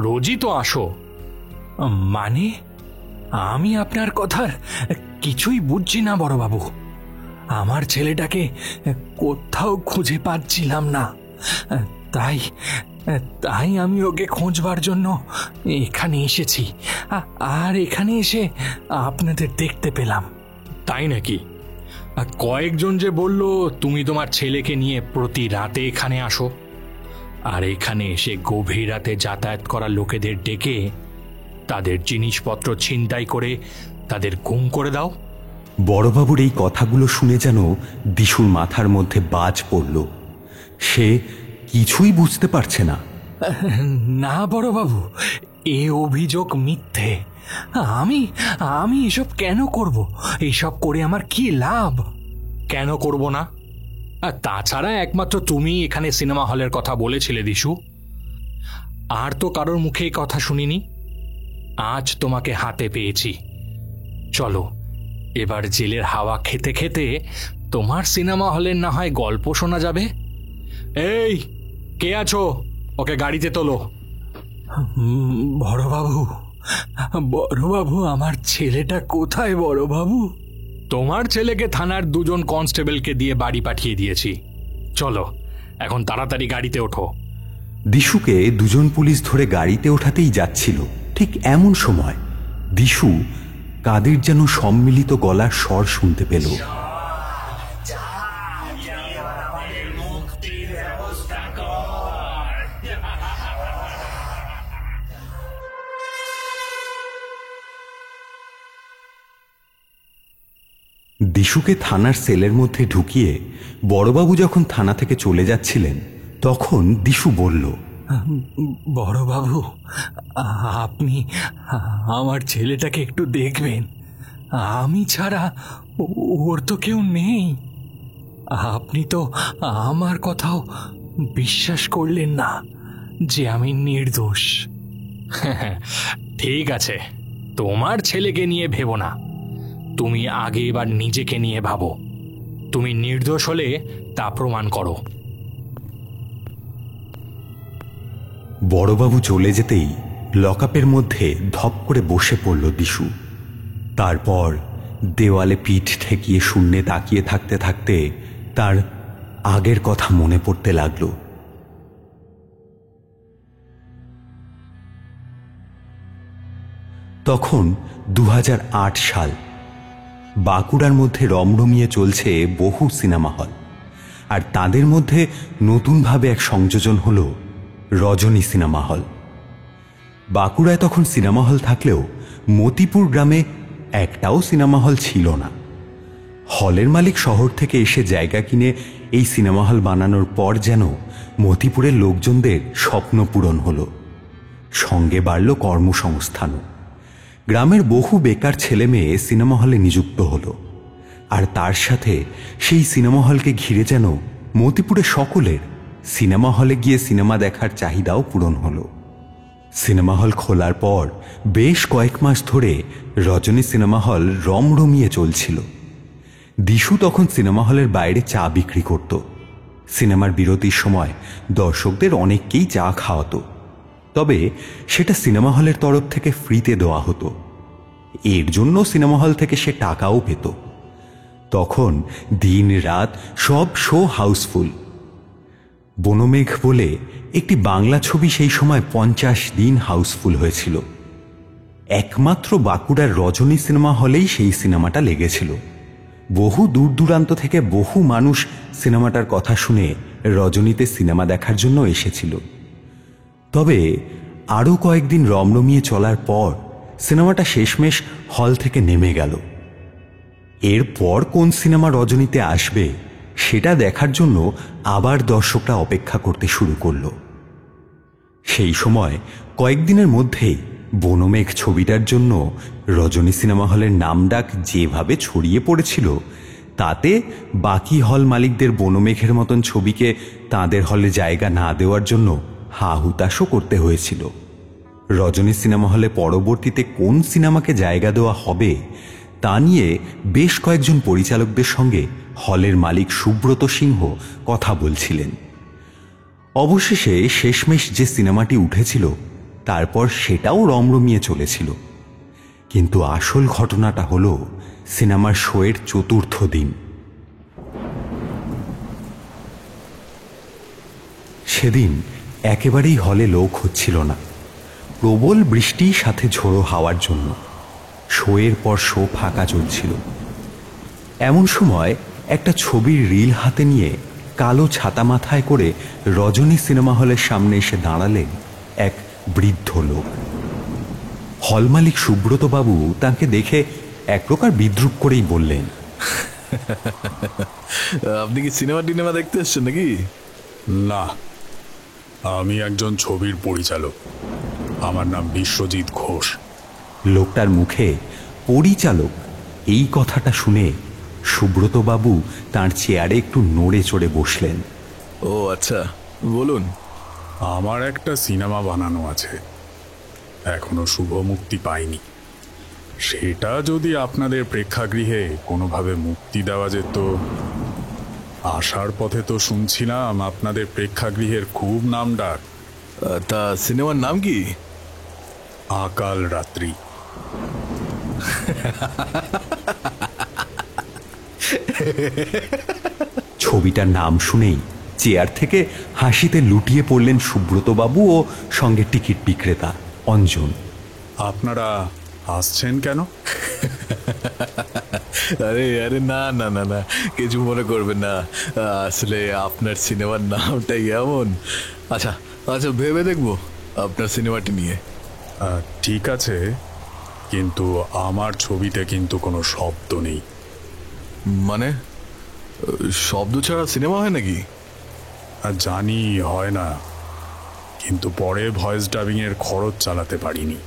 রোজই তো আসো। মানে আমি আপনার কথার কিছুই বুঝছি না বড়বাবু। আমার ছেলেটাকে কোথাও খুঁজে পাচ্ছিলাম না, তাই তাই আমি ওকে খোঁজবার জন্য এখানে এসেছি, আর এখানে এসে আপনাদের দেখতে পেলাম। তাই নাকি? কয়েকজন যে বলল তুমি তোমার ছেলেকে নিয়ে প্রতি রাতে এখানে আসো, আর এখানে এসে গভীর রাতে যাতায়াত করা লোকেদের ডেকে তাদের জিনিসপত্র ছিনতাই করে তাদের গুম করে দাও। বড়বাবুর এই কথাগুলো শুনে যেন দিশুর মাথার মধ্যে বাজ পড়ল। সে কিছুই বুঝতে পারছে না। না বড়বাবু, এ অভিযোগ মিথ্যে। আমি আমি এসব কেন করব? এইসব করে আমার কি লাভ? কেন করব না? আর তাছাড়া একমাত্র তুমি এখানে সিনেমা হলের কথা বলেছিলে দিশু, আর তো কারোর মুখে এই কথা শুনিনি। আজ তোমাকে হাতে পেয়েছি। চলো এবার জেলের হাওয়া খেতে খেতে তোমার সিনেমা হলের না হয় গল্প শোনা যাবে। এই, কে আছো? ওকে গাড়িতে তোলো। বড়বাবু, বড়বাবু, আমার ছেলেটা কোথায় বড়বাবু? তোমার ছেলেকে থানার 2জন কনস্টেবলকে দিয়ে বাড়ি পাঠিয়ে দিয়েছি। চলো এখন তাড়াতাড়ি গাড়িতে ওঠো। দিশুকে 2জন পুলিশ ধরে গাড়িতে ওঠাতেই যাচ্ছিল, ঠিক এমন সময় দিশু কাদের যেন সম্মিলিত গলার স্বর শুনতে পেল। দিশুকে থানার সেলের মধ্যে ঢুকিয়ে বড়বাবু যখন থানা থেকে চলে যাচ্ছিলেন, তখন দিশু বলল, বড়বাবু, আপনি আমার ছেলেটাকে একটু দেখবেন। আমি ছাড়া ওর তো কেউ নেই। আপনি তো আমার কথাও বিশ্বাস করলেন না যে আমি নির্দোষ। ঠিক আছে, তোমার ছেলেকে নিয়ে ভেবো না, তুমি আগে এবার নিজেকে নিয়ে ভাবো। তুমি নির্দোষ হলে তা প্রমাণ করো। বড়বাবু চলে যেতেই লকআপের মধ্যে ধপ করে বসে পড়ল দিশু। তারপর দেওয়ালে পিঠ ঠেকিয়ে শূন্যে তাকিয়ে থাকতে থাকতে তার আগের কথা মনে পড়তে লাগল। তখন 2008 সাল। বাঁকুড়ার মধ্যে রমরমিয়ে চলছে বহু সিনেমা হল, আর তাদের মধ্যে নতুনভাবে এক সংযোজন হল রজনী সিনেমা হল। বাঁকুড়ায় তখন সিনেমা হল থাকলেও মতিপুর গ্রামে একটাও সিনেমা হল ছিল না। হলের মালিক শহর থেকে এসে জায়গা কিনে এই সিনেমা হল বানানোর পর যেন মতিপুরের লোকজনদের স্বপ্ন পূরণ হল। সঙ্গে বাড়ল কর্মসংস্থানও। গ্রামের বহু বেকার ছেলে মেয়ে সিনেমা হলে নিযুক্ত হলো, আর তার সাথে সেই সিনেমা হলকে ঘিরে যেন মতিপুরে সকলের সিনেমা হলে গিয়ে সিনেমা দেখার চাহিদাও পূরণ হলো। সিনেমা হল খোলার পর বেশ কয়েক মাস ধরে রজনী সিনেমা হল রমরমিয়ে চলছিল। দিশু তখন সিনেমা হলের বাইরে চা বিক্রি করত। সিনেমার বিরতির সময় দর্শকদের অনেককেই চা খাওয়াতো, তবে সেটা সিনেমা হলের তরফ থেকে ফ্রিতে দেওয়া হতো। এর জন্য সিনেমা হল থেকে সে টাকাও পেত। তখন দিন রাত সব শো হাউসফুল। বনমেঘ বলে একটি বাংলা ছবি সেই সময় 50 দিন হাউসফুল হয়েছিল। একমাত্র বাঁকুড়ার রজনী সিনেমা হলেই সেই সিনেমাটা লেগেছিল। বহু দূর দূরান্ত থেকে বহু মানুষ সিনেমাটার কথা শুনে রজনীতে সিনেমা দেখার জন্য এসেছিল। তবে আরও কয়েকদিন রমরমিয়ে চলার পর সিনেমাটা শেষমেশ হল থেকে নেমে গেল। এরপর কোন সিনেমা রজনীতে আসবে সেটা দেখার জন্য আবার দর্শকরা অপেক্ষা করতে শুরু করল। সেই সময় কয়েকদিনের মধ্যেই বনমেঘ ছবিটার জন্য রজনী সিনেমা হলের নামডাক যেভাবে ছড়িয়ে পড়েছিল, তাতে বাকি হল মালিকদের বনমেঘের মতন ছবিকে তাদের হলে জায়গা না দেওয়ার জন্য হা হুতাশও করতে হয়েছিল। রজনী সিনেমা হলে পরবর্তীতে কোন সিনেমাকে জায়গা দেওয়া হবে তা নিয়ে বেশ কয়েকজন পরিচালকদের সঙ্গে হলের মালিক সুব্রত সিংহ কথা বলছিলেন। অবশেষে শেষমেশ যে সিনেমাটি উঠেছিল তারপর সেটাও রমরমিয়ে চলেছিল। কিন্তু আসল ঘটনাটা হলো, সিনেমার শোয়ের চতুর্থ দিন। সেদিন একেবারেই হলে লোক হচ্ছিল না, প্রবল বৃষ্টি সাথে ঝোড়ো হাওয়ার জন্য শোয়ের পর শো ফাঁকা চলছিল। এমন সময় একটা ছবির রিল হাতে নিয়ে কালো ছাতা মাথায় করে রজনী সিনেমা হলের সামনে এসে দাঁড়ালেন এক বৃদ্ধ লোক। হল মালিক সুব্রতবাবু তাকে দেখে এক প্রকার বিদ্রুপ করেই বললেন, আপনি কি সিনেমা দেখতে এসছেন নাকি? না, আমি একজন ছবির পরিচালক। আমার নাম বিশ্বজিৎ ঘোষ। লোকটার মুখে পরিচালক এই কথাটা শুনে সুব্রতবাবু তাঁর চেয়ারে একটু নড়ে চড়ে বসলেন। ও আচ্ছা, বলুন। আমার একটা সিনেমা বানানো আছে, এখনো শুভ মুক্তি পায়নি। সেটা যদি আপনাদের প্রেক্ষাগৃহে কোনোভাবে মুক্তি দেওয়া যেত। আসার পথে তো শুনছিলাম আপনাদের প্রেক্ষাগৃহের খুব নামডাক। তা সিনেমার নাম কি? আকাল রাত্রি। ছবিটার নাম শুনেই চেয়ার থেকে হাসিতে লুটিয়ে পড়লেন সুব্রতবাবু ও সঙ্গে টিকিট বিক্রেতা অঞ্জন। আপনারা আসছেন কেন? আরে আরে না না না না, কিছু মনে করবেন না, আসলে আপনার সিনেমার নামটাই এমন। আচ্ছা আচ্ছা, ভেবে দেখবো আপনার সিনেমাটি নিয়ে। ঠিক আছে, কিন্তু আমার ছবিতে কিন্তু কোনো শব্দ নেই। মানে শব্দ ছাড়া সিনেমা হয় নাকি? জানি হয় না, কিন্তু পরে ভয়েস ডাবিংয়ের খরচ চালাতে পারিনি।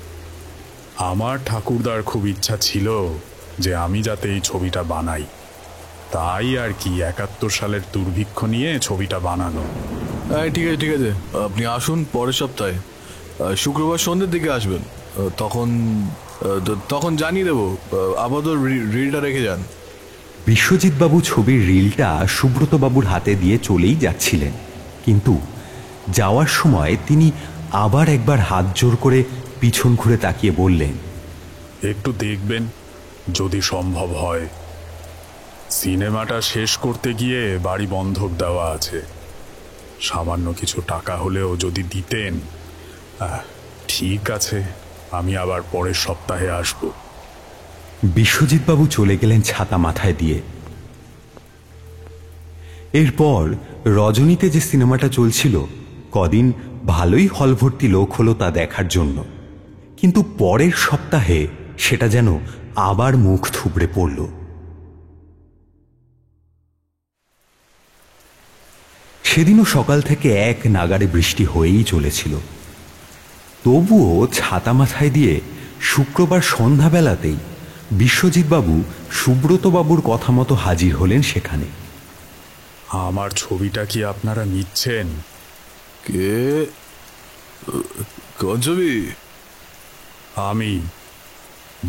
আমার ঠাকুরদার খুব ইচ্ছা ছিল যে আমি যাতে এই ছবিটা বানাই, তাই আর কি 71 সালের দুর্ভিক্ষ নিয়ে ছবিটা বানানো। ঠিক আছে ঠিক আছে, আপনি আসুন পরের সপ্তাহে, শুক্রবার সন্ধ্যের দিকে আসবেন। তখন জানিয়ে দেবো। আপাতত রিলটা রেখে যান। বিশ্বজিৎবাবু ছবির রিলটা সুব্রতবাবুর হাতে দিয়ে চলেই যাচ্ছিলেন, কিন্তু যাওয়ার সময় তিনি আবার একবার হাত জোর করে পিছন ঘুরে তাকিয়ে বললেন, একটু দেখবেন যদি সম্ভব হয়। সিনেমাটা শেষ করতে গিয়ে বাড়ি বন্ধক দেওয়া আছে, সামান্য কিছু টাকা হলেও যদি দিতেন। ঠিক আছে, আমি আবার পরের সপ্তাহে আসব। বিশ্বজিৎবাবু চলে গেলেন ছাতা মাথায় দিয়ে। এরপর রজনীতে যে সিনেমাটা চলছিল, কদিন ভালোই হল ভর্তি লোক হলো তা দেখার জন্য, কিন্তু পরের সপ্তাহে সেটা যেন আবার মুখ থুবড়ে পড়ল। সেদিনও সকাল থেকে এক নাগাড়ে বৃষ্টি হয়েই চলেছিল। তবুও ছাতা মাথায় দিয়ে শুক্রবার সন্ধ্যাবেলাতেই বিশ্বজিৎবাবু সুব্রতবাবুর কথা মতো হাজির হলেন সেখানে। আমার ছবিটা কি আপনারা নিচ্ছেন? কে? কোন ছবি? আমি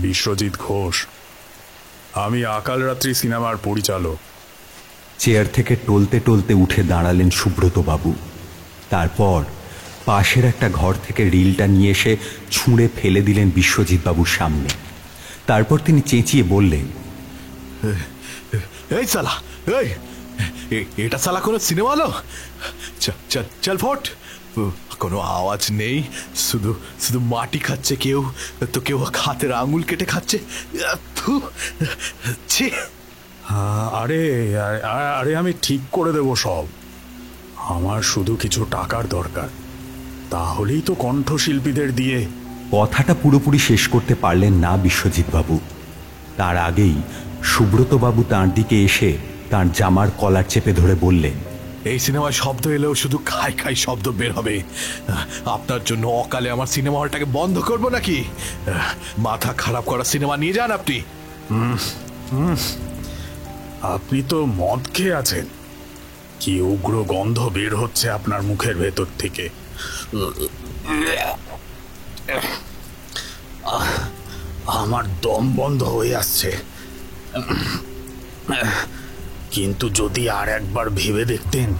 বিশ্বজিৎ ঘোষ, আমি আকাল রাত্রি সিনেমার পরিচালক। চেয়ার থেকে টলতে টলতে উঠে দাঁড়ালেন সুব্রতবাবু। তারপর পাশের একটা ঘর থেকে রিলটা নিয়ে এসে ছুঁড়ে ফেলে দিলেন বিশ্বজিৎবাবুর সামনে। তারপর তিনি চেঁচিয়ে বললেন, এই সালা, এটা সালা কোনো সিনেমা হলো? চল ফট। কোনো আওয়াজ নেই, শুধু শুধু মাটি খাচ্ছে কেউ, তো কেউ হাতের আঙুল কেটে খাচ্ছে। আরে আরে আমি ঠিক করে দেব সব। আমার শুধু কিছু টাকার দরকার, তাহলেই তো কণ্ঠশিল্পীদের দিয়ে। কথাটা পুরোপুরি শেষ করতে পারলেন না বিশ্বজিৎবাবু। তার আগেই সুব্রতবাবু তাঁর দিকে এসে তাঁর জামার কলার চেপে ধরে বললেন, এই সিনেমায় শব্দ এলেও শুধু খাই খাই শব্দ বের হবে। আপনার জন্য অকালে আমার সিনেমা হলটাকে বন্ধ করবো নাকি? মাথা খারাপ করা সিনেমা নিয়ে যান আপনি। আপনি তো মদ খেয়ে আছেন, কি উগ্র গন্ধ বের হচ্ছে আপনার মুখের ভেতর থেকে। আমার দম বন্ধ হয়ে আসছে। কিন্তু যদি আর একবার ভেবে দেখতেন,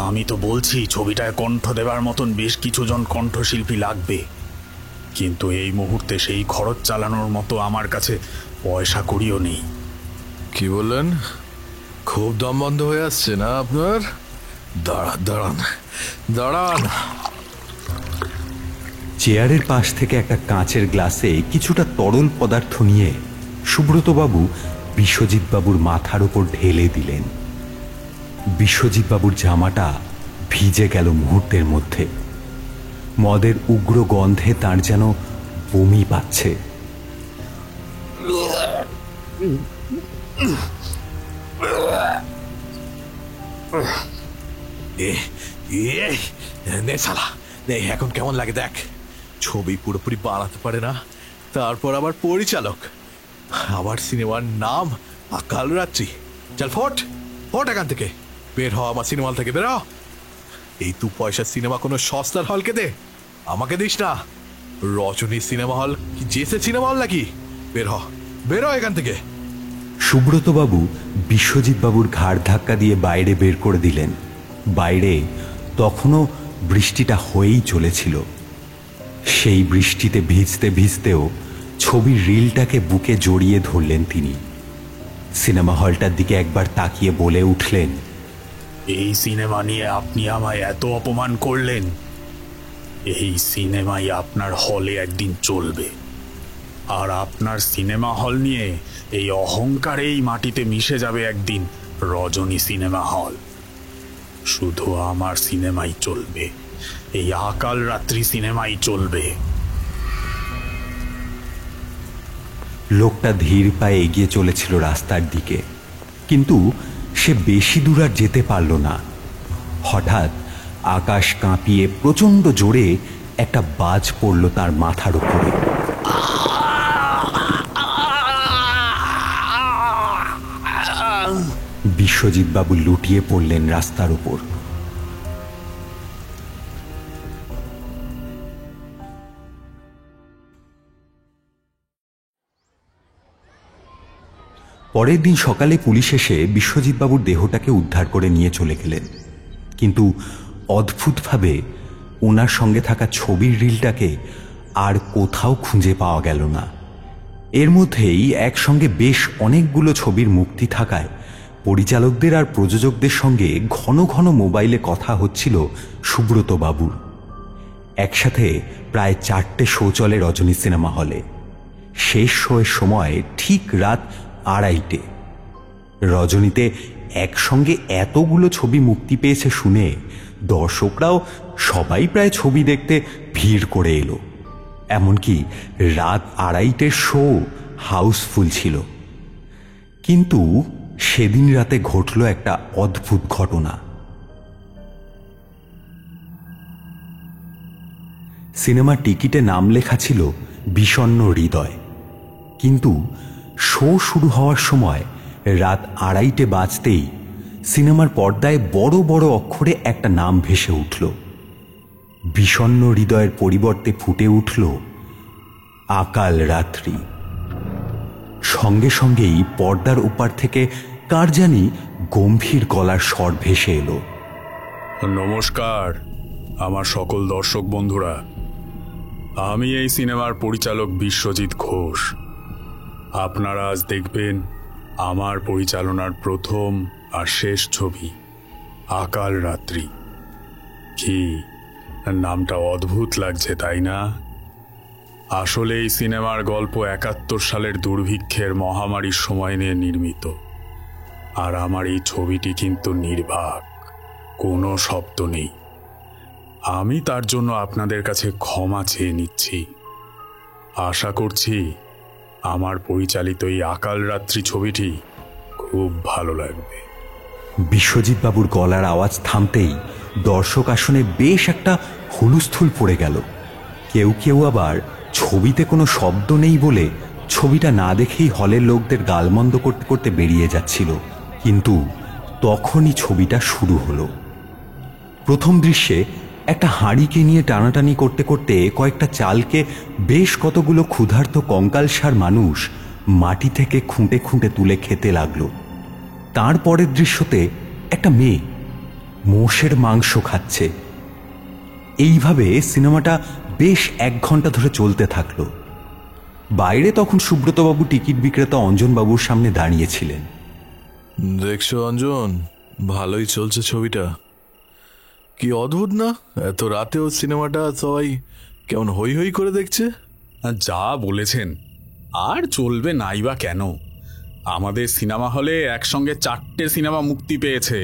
আমি তো বলছি ছবিটায় কণ্ঠ দেবার মতন বেশ কিছু জন কণ্ঠশিল্পী লাগবে। কিন্তু এই মুহূর্তে সেই খরচ চালানোর মতো আমার কাছে পয়সা কড়িও নেই। কি বললেন? খুব দম বন্ধ হয়ে আসছে না আপনার? দাঁড়ান দাঁড়ান। চেয়ারের পাশ থেকে একটা কাঁচের গ্লাসে কিছুটা তরল পদার্থ নিয়ে সুব্রতবাবু বিশ্বজিৎবাবুর মাথার উপর ঢেলে দিলেন। বিশ্বজিৎবাবুর জামাটা ভিজে গেল মুহূর্তের মধ্যে। মদের উগ্র গন্ধে তার যেন বমি পাচ্ছে। এখন কেমন লাগে দেখ। ছবি পুরোপুরি বানাতে পারে না, তারপর আবার পরিচালক, আবার সিনেমার নাম আকাল রাত্রি। চল ফট ফট এখান থেকে, বের হ আমার সিনেমা হল থেকে, বের হ। এই 2 পয়সার সিনেমা কোনো সস্তার হলকে দে, আমাকে দিস না। রজনী সিনেমা হল কি জেসে সিনেমা হল নাকি? বের হ এখান থেকে। সুব্রতবাবু বিশ্বজিৎবাবুর ঘাড় ধাক্কা দিয়ে বাইরে বের করে দিলেন। বাইরে তখনও বৃষ্টিটা হয়েই চলেছিল। সেই বৃষ্টিতে ভিজতে ভিজতেও ছবির রিলটাকে বুকে জড়িয়ে ধরলেন তিনি। সিনেমা হলটার দিকে একবার তাকিয়ে বলে উঠলেন, এই সিনেমা নিয়ে আপনি আমায় এত অপমান করলেন, এই সিনেমাই আপনার হলে একদিন চলবে। আর আপনার সিনেমা হল নিয়ে এই অহংকারেই মাটিতে মিশে যাবে একদিন রজনী সিনেমা হল। শুধু আমার সিনেমাই চলবে, এই আকাল রাত্রি সিনেমাই চলবে। লোকটা ধীর পায়ে এগিয়ে চলেছিল রাস্তার দিকে, কিন্তু সে বেশি দূর আর যেতে পারল না। হঠাৎ আকাশ কাঁপিয়ে প্রচণ্ড জোরে একটা বাজ পড়ল তার মাথার উপরে। বিশ্বজিৎবাবু লুটিয়ে পড়লেন রাস্তার উপর। পরের দিন সকালে পুলিশ এসে বিশ্বজিৎবাবুর দেহটাকে উদ্ধার করে নিয়ে চলে গেলেন, কিন্তু অদ্ভুতভাবে ওনার সঙ্গে থাকা ছবির রিলটাকে আর কোথাও খুঁজে পাওয়া গেল না। এর মধ্যেই একসঙ্গে বেশ অনেকগুলো ছবির মুক্তি থাকায় পরিচালকদের আর প্রযোজকদের সঙ্গে ঘন ঘন মোবাইলে কথা হচ্ছিল সুব্রতবাবুর। একসাথে প্রায় 4টে শো চলে রজনী সিনেমা হলে। শেষ শোয়ের সময় ঠিক রাত 2:30। রজনীতে একসঙ্গে এতগুলো ছবি মুক্তি পেয়েছে শুনে দর্শকরাও সবাই প্রায় ছবি দেখতে ভিড় করে এলো। এমনকি রাত 2:30 শো হাউসফুল ছিল। কিন্তু সেদিন রাতে ঘটল একটা অদ্ভুত ঘটনা। সিনেমার টিকিটে নাম লেখা ছিল বিষণ্ণ হৃদয়, কিন্তু শো শুরু হওয়ার সময় রাত 2:30 বাজতেই সিনেমার পর্দায় বড় বড় অক্ষরে একটা নাম ভেসে উঠল। বিষণ্ণ হৃদয়ের পরিবর্তে ফুটে উঠল আকাল রাত্রি। সঙ্গে সঙ্গেই পর্দার ওপার থেকে কার জানি গম্ভীর গলার স্বর ভেসে এলো, নমস্কার আমার সকল দর্শক বন্ধুরা, আমি এই সিনেমার পরিচালক বিশ্বজিৎ ঘোষ। আপনারা আজ দেখবেন আমার পরিচালনার প্রথম আর শেষ ছবি আকাল রাত্রি। কি নামটা অদ্ভুত লাগছে তাই না? আসলে এই সিনেমার গল্প 71 সালের দুর্ভিক্ষের মহামারীর সময় নিয়ে নির্মিত। আর আমার এই ছবিটি কিন্তু নির্বাক, কোনো শব্দ নেই। আমি তার জন্য আপনাদের কাছে ক্ষমা চেয়ে নিচ্ছি। আশা করছি আমার পরিচালিত এই আকাল রাত্রি ছবিটি খুব ভালো লাগবে। বিশ্বজিৎবাবুর গলার আওয়াজ থামতেই দর্শক আসনে বেশ একটা হুলস্থুল পড়ে গেল। কেউ কেউ আবার ছবিতে কোনো শব্দ নেই বলে ছবিটা না দেখেই হলের লোকদের গালমন্দ করতে করতে বেরিয়ে যাচ্ছিল। কিন্তু তখনই ছবিটা শুরু হলো। প্রথম দৃশ্যে একটা হাঁড়িকে নিয়ে টানাটানি করতে করতে কয়েকটা চালকে বেশ কতগুলো ক্ষুধার্ত কঙ্কালসার মানুষ মাটি থেকে খুঁটে খুঁটে তুলে খেতে লাগলো। তার পরের দৃশ্যতে একটা মেয়ে মোষের মাংস খাচ্ছে। এইভাবে সিনেমাটা বেশ 1 ঘন্টা ধরে চলতে থাকলো। বাইরে তখন সুব্রতবাবু টিকিট বিক্রেতা অঞ্জনবাবুর সামনে দাঁড়িয়েছিলেন। দেখছো অঞ্জন, ভালোই চলছে ছবিটা। কি অদ্ভুত না, এত রাতেও সিনেমাটা সবাই কেমন হই হই করে দেখছে। যা বলেছেন, আর চলবে নাই বা কেন? আমাদের সিনেমা হলে একসঙ্গে 4টে সিনেমা মুক্তি পেয়েছে,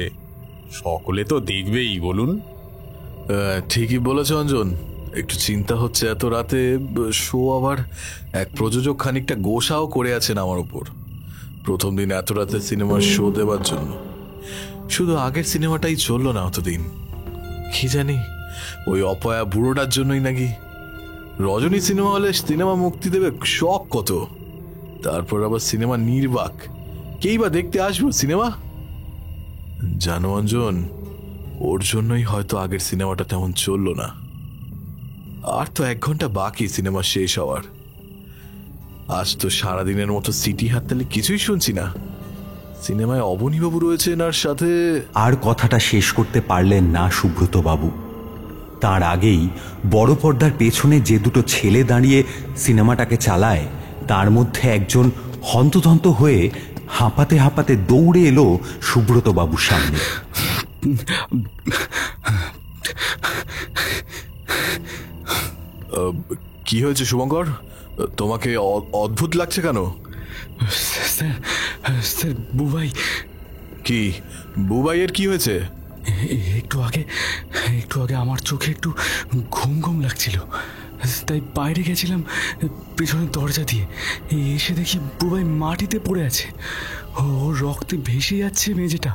সকলে তো দেখবেই, বলুন। ঠিকই বলেছ অঞ্জন, একটু চিন্তা হচ্ছে এত রাতে শো, আবার এক প্রযোজক খানিকটা গোসাও করে আছেন আমার উপর, প্রথম দিন এত রাতে সিনেমার শো দেওয়ার জন্য। শুধু আগের সিনেমাটাই চললো না অতদিন, কি জানি ওই অপয়া বুড়োটার জন্যই নাকি। রজনী সিনেমা হলে সিনেমা মুক্তি দেবে, শখ কত, তারপর আবার সিনেমা নির্বাক, কেই বা দেখতে আসবো সিনেমা। জানো অঞ্জন, ওর জন্যই হয়তো আগের সিনেমাটা তেমন চললো না। আর তো 1 ঘন্টা বাকি সিনেমা শেষ হওয়ার। আজ তো সারাদিনের মতো সিটি হাততালি কিছুই শুনছি না। সিনেমায় অবনীবাবু রয়েছেন, আর সাথে আর কথাটা শেষ করতে পারলেন না সুব্রতবাবু। তার আগেই বড় পর্দার পেছনে যে দুটো ছেলে দাঁড়িয়ে সিনেমাটাকে চালায়, তার মধ্যে একজন হন্তদন্ত হয়ে হাঁপাতে হাঁপাতে দৌড়ে এলো সুব্রতবাবুর সামনে। কি হয়েছে শুভঙ্কর, তোমাকে অদ্ভুত লাগছে কেন? স্যার বুবাই। কি বুবাইয়ের কি হয়েছে? একটু আগে আমার চোখে একটু ঘুম ঘুম লাগছিল, তাই বাইরে গেছিলাম পেছনের দরজা দিয়ে। এসে দেখি বুবাই মাটিতে পড়ে আছে, ও রক্তে ভেসে যাচ্ছে মেঝেটা।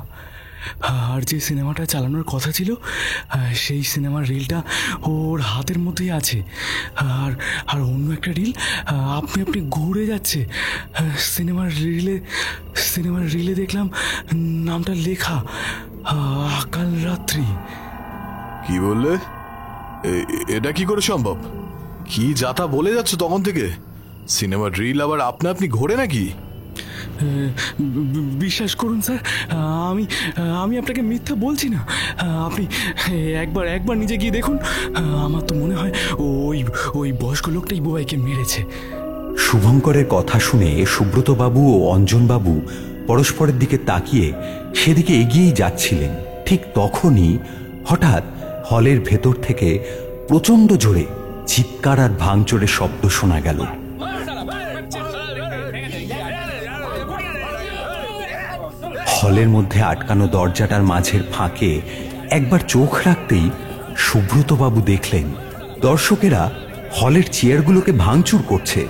আর যে সিনেমাটা চালানোর কথা ছিল, সেই সিনেমার রিলটা ওর হাতের মধ্যেই আছে। আর অন্য একটা রিল আপনি ঘুরে যাচ্ছে। সিনেমার রিলে দেখলাম নামটা লেখা, আকাল রাত্রি। কি বললে? এটা কি করে সম্ভব? কি যাতা বলে যাচ্ছ তখন থেকে? সিনেমার রিল আবার আপনি ঘোরে নাকি? বিশ্বাস করুন স্যার, আমি আপনাকে মিথ্যা বলছি না। আপনি একবার নিজে গিয়ে দেখুন। আমার তো মনে হয় ওই বয়স্ক লোকটাই বুবাইকে মেরেছে। শুভঙ্করের কথা শুনে সুব্রতবাবু ও অঞ্জনবাবু পরস্পরের দিকে তাকিয়ে সেদিকে এগিয়েই যাচ্ছিলেন। ঠিক তখনই হঠাৎ হলের ভেতর থেকে প্রচণ্ড জোরে চিৎকার আর ভাঙচুরের শব্দ শোনা গেল। হলের মধ্যে আটকানো দরজাটার মাঝের ফাঁকে একবার চোখ রাখতেই সুব্রতবাবু দেখলেন দর্শকেরা হলের চেয়ারগুলোকে ভাঙচুর করছে,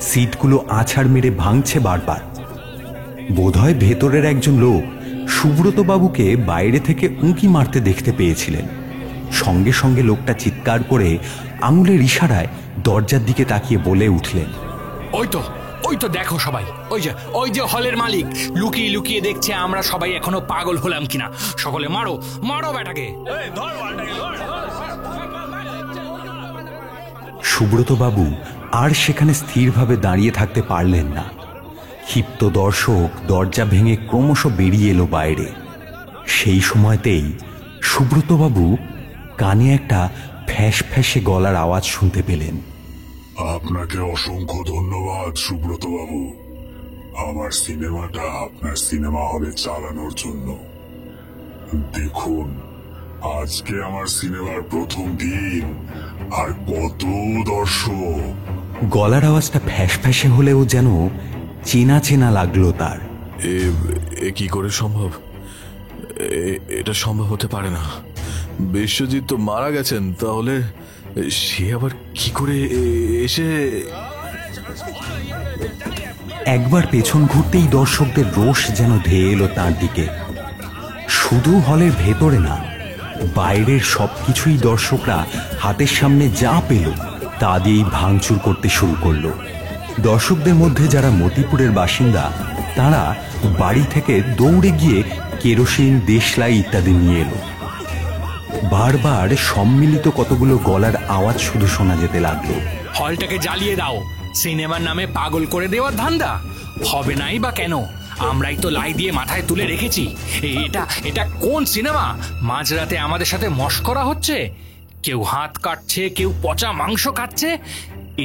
সিটগুলো আছাড় মেরে ভাঙছে বারবার। বোধহয় ভেতরের একজন লোক সুব্রতবাবুকে বাইরে থেকে উঁকি মারতে দেখতে পেয়েছিলেন। সঙ্গে সঙ্গে লোকটা চিৎকার করে আঙুলের ইশারায় দরজার দিকে তাকিয়ে বলে উঠলেন, ওই তো দেখো সবাই, ওই যে হলের মালিক লুকিয়ে লুকিয়ে দেখছে আমরা সবাই এখনো পাগল হলাম কিনা। সকলে মারো ব্যাটাকে। সুব্রতবাবু আর সেখানে স্থিরভাবে দাঁড়িয়ে থাকতে পারলেন না। ক্ষিপ্ত দর্শক দরজা ভেঙে ক্রমশ বেরিয়ে এলো বাইরে। সেই সময়তেই সুব্রতবাবু কানে একটা ফ্যাঁস ফ্যাঁসে গলার আওয়াজ শুনতে পেলেন। আপনাকে অসংখ্য ধন্যবাদ সুব্রতবাবু, আমার সিনেমাটা আপনার সিনেমা হলে চালানোর জন্য। দেখুন, আজকে আমার সিনেমার প্রথম দিন, আর কত দর্শক। গলার আওয়াজটা ফ্যাঁস ফ্যাঁসে হলেও যেন চেনা চেনা লাগলো তার। এ কি করে সম্ভব? এটা সম্ভব হতে পারে না। বিশ্বজিৎ তো মারা গেছেন, তাহলে সে আবার কি করে এসে? একবার পেছন ঘুরতেই দর্শকদের রোষ যেন ধেয়ে এলো তার দিকে। শুধু হলের ভেতরে না, বাইরের সবকিছুই দর্শকরা হাতের সামনে যা পেল তা দিয়েই ভাঙচুর করতে শুরু করলো। দর্শকদের মধ্যে যারা মতিপুরের বাসিন্দা, তারা বাড়ি থেকে দৌড়ে গিয়ে কেরোসিন, দেশলাই ইত্যাদি নিয়ে এলো। বারবার সম্মিলিত কতগুলো গলার আওয়াজ শুধু শোনা যেতে লাগলো। হলটাকে জ্বালিয়ে দাও, সিনেমার নামে পাগল করে দেওয়ার ধান্দা হবে নাই বা কেন? আমরাই তো লাই দিয়ে মাথায় তুলে রেখেছি। এটা কোন সিনেমা? মাঝরাতে আমাদের সাথে মশকরা হচ্ছে? কেউ হাত কাটছে, কেউ পচা মাংস খাচ্ছে।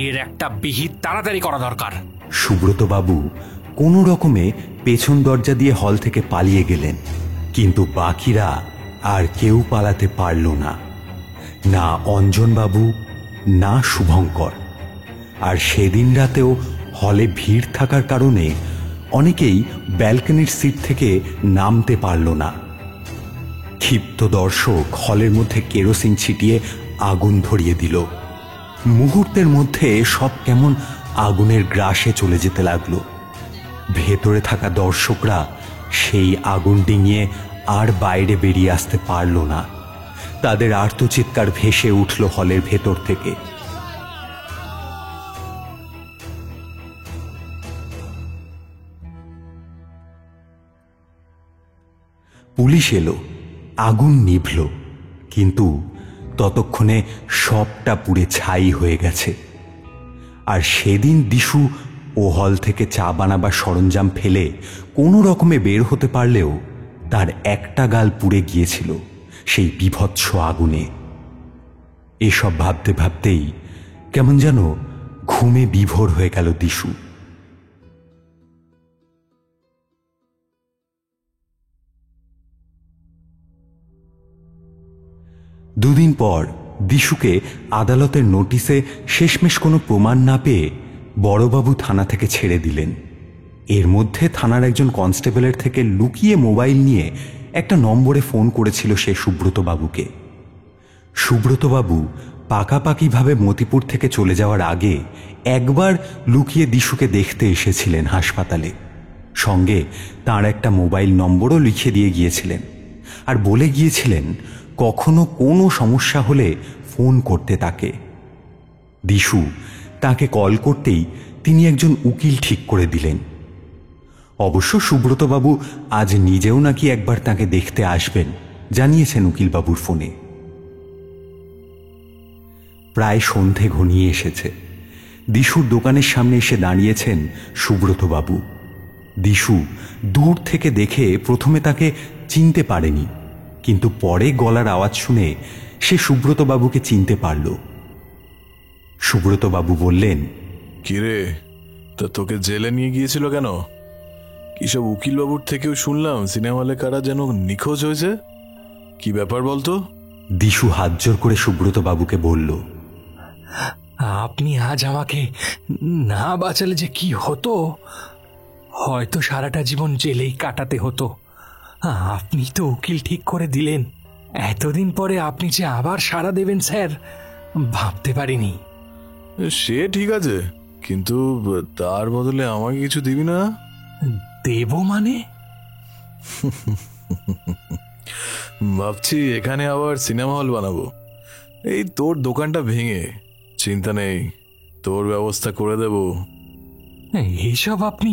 এর একটা বিহিত তাড়াতাড়ি করা দরকার। সুব্রতবাবু কোনো রকমে পেছন দরজা দিয়ে হল থেকে পালিয়ে গেলেন, কিন্তু বাকিরা আর কেউ পালাতে পারল না, না অঞ্জনবাবু না শুভঙ্কর। আর সেদিন রাতেও হলে ভিড় থাকার কারণে অনেকেই ব্যালকনির সিট থেকে নামতে পারল না। ক্ষিপ্ত দর্শক হলের মধ্যে কেরোসিন ছিটিয়ে আগুন ধরিয়ে দিল। মুহূর্তের মধ্যে সব কেমন আগুনের গ্রাসে চলে যেতে লাগলো। ভেতরে থাকা দর্শকরা সেই আগুন ডিঙিয়ে আর বাইরে বেরিয়ে আসতে পারল না। তাদের আর্তচিৎকার ভেসে উঠল হলের ভেতর থেকে। পুলিশ এলো, আগুন নিভল, কিন্তু ততক্ষণে সবটা পুড়ে ছাই হয়ে গেছে। আর সেদিন দিশু ও হল থেকে চা বানাবার সরঞ্জাম ফেলে কোনো রকমে বের হতে পারলেও তার একটা গাল পুড়ে গিয়েছিল সেই বীভৎস আগুনে। এসব ভাবতে ভাবতেই কেমন যেন ঘুমে বিভোর হয়ে গেল দিশু। দুদিন পর দিশুকে আদালতের নোটিশে শেষমেশ কোনো প্রমাণ না পেয়ে বড়বাবু থানা থেকে ছেড়ে দিলেন। এর মধ্যে থানার একজন কনস্টেবলের থেকে লুকিয়ে মোবাইল নিয়ে একটা নম্বরে ফোন করেছিল সে সুব্রতবাবুকে। সুব্রতবাবু পাকাপাকিভাবে মতিপুর থেকে চলে যাওয়ার আগে একবার লুকিয়ে দিশুকে দেখতে এসেছিলেন হাসপাতালে। সঙ্গে তার একটা মোবাইল নম্বরও লিখে দিয়ে গিয়েছিলেন, আর বলে গিয়েছিলেন কখনো কোনো সমস্যা হলে ফোন করতে তাকে। দিশু তাকে কল করতেই তিনি একজন উকিল ঠিক করে দিলেন। অবশ্য সুব্রতবাবু আজ নিজেও নাকি একবার তাকে দেখতে আসবেন, জানিয়েছেন উকিলবাবুর ফোনে। প্রায় সন্ধে ঘনিয়ে এসেছে। দিশুর দোকানের সামনে এসে দাঁড়িয়েছেন সুব্রতবাবু। দিশু দূর থেকে দেখে প্রথমে তাকে চিনতে পারেনি, কিন্তু পরে গলার আওয়াজ শুনে সে সুব্রতবাবুকে চিনতে পারল। সুব্রতবাবু বললেন, কিরে, তা তোকে জেলে নিয়ে গিয়েছিল কেন? কিসব উকিলবাবুর থেকেও শুনলাম সিনেমা হলে কারা যেন নিখোঁজ হয়েছে। কি ব্যাপার বলতো? দিশু হাত জোর করে সুব্রতবাবুকে বলল, আপনি আজ আমাকে না বাঁচালে যে কি হতো, হয়তো সারাটা জীবন জেলেই কাটাতে হতো। আপনি তো উকিল ঠিক করে দিলেন। এতদিন পরে আপনি যে আবার সাড়া দেবেন স্যার, ভাবতে পারিনি। সে ঠিক আছে, কিন্তু তার বদলে আমাকে কিছু দিবি না? দেব মানে? ভাবছি এখানে আবার সিনেমা হল বানাবো, এই তোর দোকানটা ভেঙে। চিন্তা নেই, তোর ব্যবস্থা করে দেব। এইসব আপনি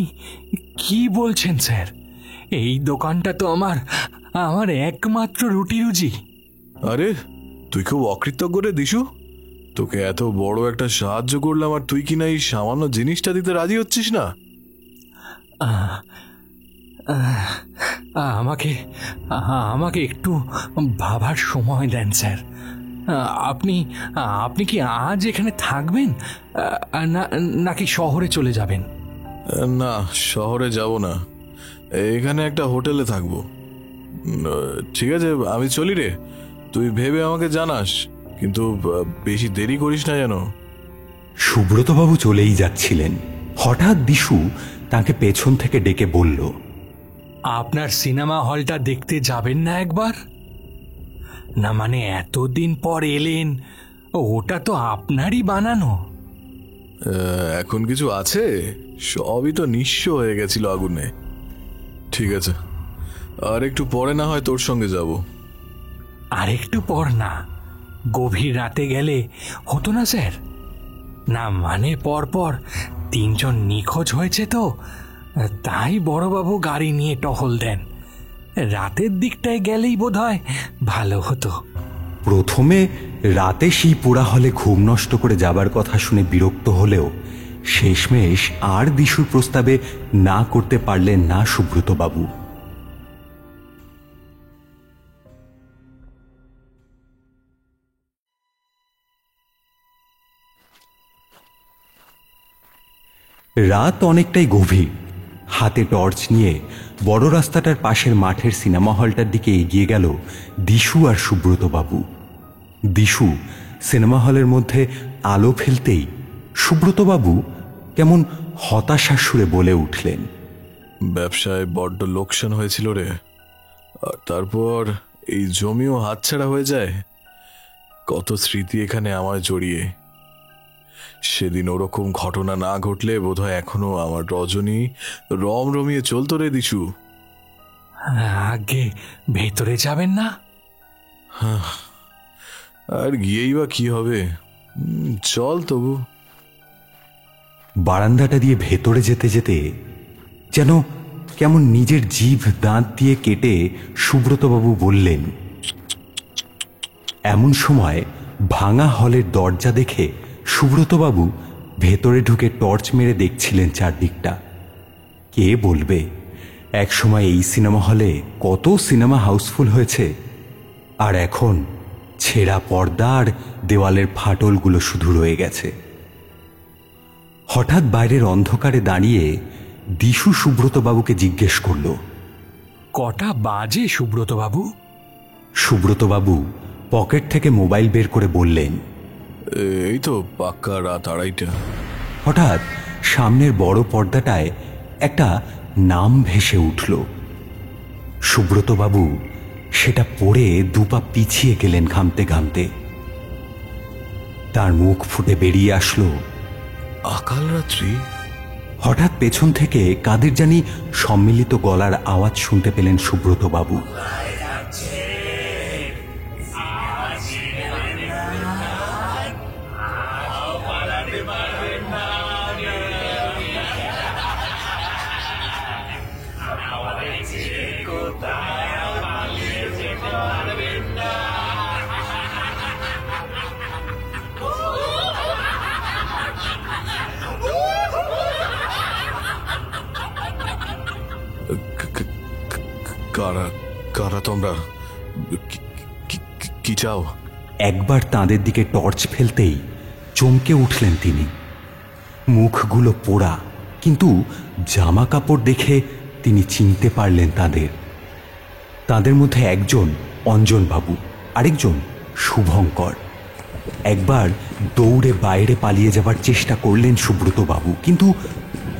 কি বলছেন স্যার? এই দোকানটা তো আমার একমাত্র রুটি রুজি। আরে তুই খুব অকৃতজ্ঞ রে দিশু। তোকে এত বড় একটা সাহায্য করলাম, আর তুই কিনা এই সামান্য জিনিসটা দিতে রাজি হচ্ছিস না? আমাকে একটু ভাবার সময় দেন স্যার। আপনি কি আজ এখানে থাকবেন নাকি শহরে চলে যাবেন? না, শহরে যাব না, এখানে একটা হোটেলে থাকবো। ঠিক আছে, আমি চলি রে। তুই ভেবে আমাকে জানাস, কিন্তু বেশি দেরি করিস না যেন। সুব্রতবাবু চলেই যাচ্ছিলেন। হঠাৎ দিশু তাকে পেছন থেকে ডেকে বলল, আপনার সিনেমা হলটা দেখতে যাবেন না একবার? না মানে এতদিন পর এলেন, ওটা তো আপনারই বানানো। এখন কিছু আছে? সবই তো নিঃস্ব হয়ে গেছিল আগুনে। ঠিক আছে, আর একটু পরে না হয় তোর সঙ্গে যাব। আর একটু পর না, গভীর রাতে গেলে হতো না স্যার? না মানে পরপর 3 জন নিখোঁজ হয়েছে তো, তাই বড়বাবু গাড়ি নিয়ে টহল দেন। রাতের দিকটায় গেলেই বোধহয় ভালো হতো। প্রথমে রাতে সেই পোড়া হলে ঘুম নষ্ট করে যাবার কথা শুনে বিরক্ত হলেও শেষমেশ আর দিশুর প্রস্তাবে না করতে পারলেন না সুব্রতবাবু। রাত অনেকটাই গভীর। হাতে টর্চ নিয়ে বড় রাস্তাটার পাশের মাঠের সিনেমা হলটার দিকে এগিয়ে গেল দিশু আর সুব্রত বাবু। দিশু সিনেমা হলের মধ্যে আলো ফেলতেই সুব্রত বাবু কেমন হতাশার সুরে বলে উঠলেন, ব্যবসায় বড্ড লোকসান হয়েছিল রে, আর তারপর এই জমিও হাতছাড়া হয়ে যায়। কত স্মৃতি এখানে আমার জড়িয়ে। সেদিন ওরকম ঘটনা না ঘটলে বোধহয় এখনো আমার রজনী রমিয়ে চলতো রে দিশু। আগে ভেতরে যাবেন না? আর গিয়েই বা কি হবে, চল তবু। বারান্দাটা দিয়ে ভেতরে যেতে যেতে যেন কেমন নিজের জিভ দাঁত দিয়ে কেটে সুব্রতবাবু বললেন। এমন সময় ভাঙা হলের দরজা দেখে সুব্রতবাবু ভেতরে ঢুকে টর্চ মেরে দেখছিলেন চারদিকটা। কে বলবে একসময় এই সিনেমা হলে কত সিনেমা হাউসফুল হয়েছে, আর এখন ছেঁড়া পর্দা আর দেওয়ালের ফাটলগুলো শুধু রয়ে গেছে। হঠাৎ বাইরের অন্ধকারে দাঁড়িয়ে দিশু সুব্রতবাবুকে জিজ্ঞেস করল, কটা বাজে সুব্রতবাবু? সুব্রতবাবু পকেট থেকে মোবাইল বের করে বললেন, এই তো পাক্কা রাত 2:30। হঠাৎ সামনের বড় পর্দাটায় একটা নাম ভেসে উঠল। সুব্রতবাবু সেটা পড়ে দুপা পিছিয়ে গেলেন ঘামতে ঘামতে। তার মুখ ফুটে বেরিয়ে আসলো, আকাল রাত্রি। হঠাৎ পেছন থেকে কাদের জানি সম্মিলিত গলার আওয়াজ শুনতে পেলেন সুব্রতবাবু। কারা কারা তোমরা? কি চাও? একবার তাদের দিকে টর্চ ফেলতেই চমকে উঠলেন তিনি। মুখগুলো পোড়া, কিন্তু জামা কাপড় দেখে তিনি চিনতে পারলেন তাদের। তাদের মধ্যে একজন অঞ্জনবাবু, আরেকজন শুভঙ্কর। একবার দৌড়ে বাইরে পালিয়ে যাবার চেষ্টা করলেন সুব্রতবাবু, কিন্তু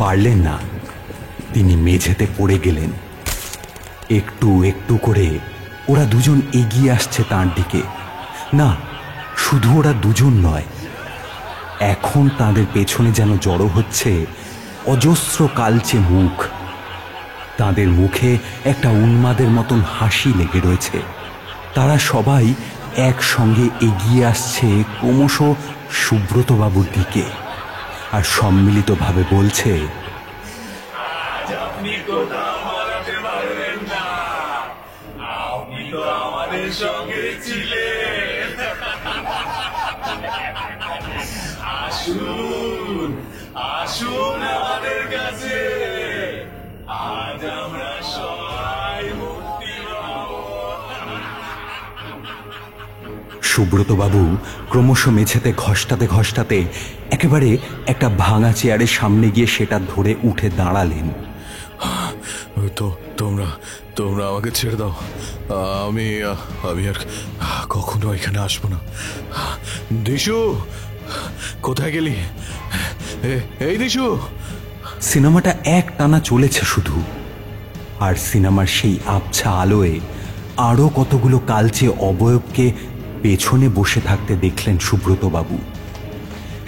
পারলেন না। তিনি মেঝেতে পড়ে গেলেন। একটু একটু করে ওরা দুজন এগিয়ে আসছে তার দিকে। না, শুধু ওরা দুজন নয়, এখন তাদের পেছনে যেন জড়ো হচ্ছে অজস্র কালচে মুখ। তাদের মুখে একটা উন্মাদের মতন হাসি লেগে রয়েছে। তারা সবাই একসঙ্গে এগিয়ে আসছে ক্রমশ সুব্রতবাবুর দিকে, আর সম্মিলিতভাবে বলছে, আসুন আসুন আমাদের কাছে, আজ আমরা সবাই মুক্তি পাবো। সুব্রতবাবু ক্রমশ মেঝেতে ঘষ্টাতে ঘষ্টাতে একেবারে একটা ভাঙা চেয়ারের সামনে গিয়ে সেটা ধরে উঠে দাঁড়ালেন। তো তোমরা তোমরা আমাকে ছেড়ে দাও। আমি আর কখনো এখানে আসবো না। দিশু, কোথায় গেলি? এই দিশু। সিনেমাটা এক টানা চলেছে শুধু, আর সিনেমার সেই আবছা আলোয় আরো কতগুলো কালচে অবয়বকে পেছনে বসে থাকতে দেখলেন সুব্রতবাবু।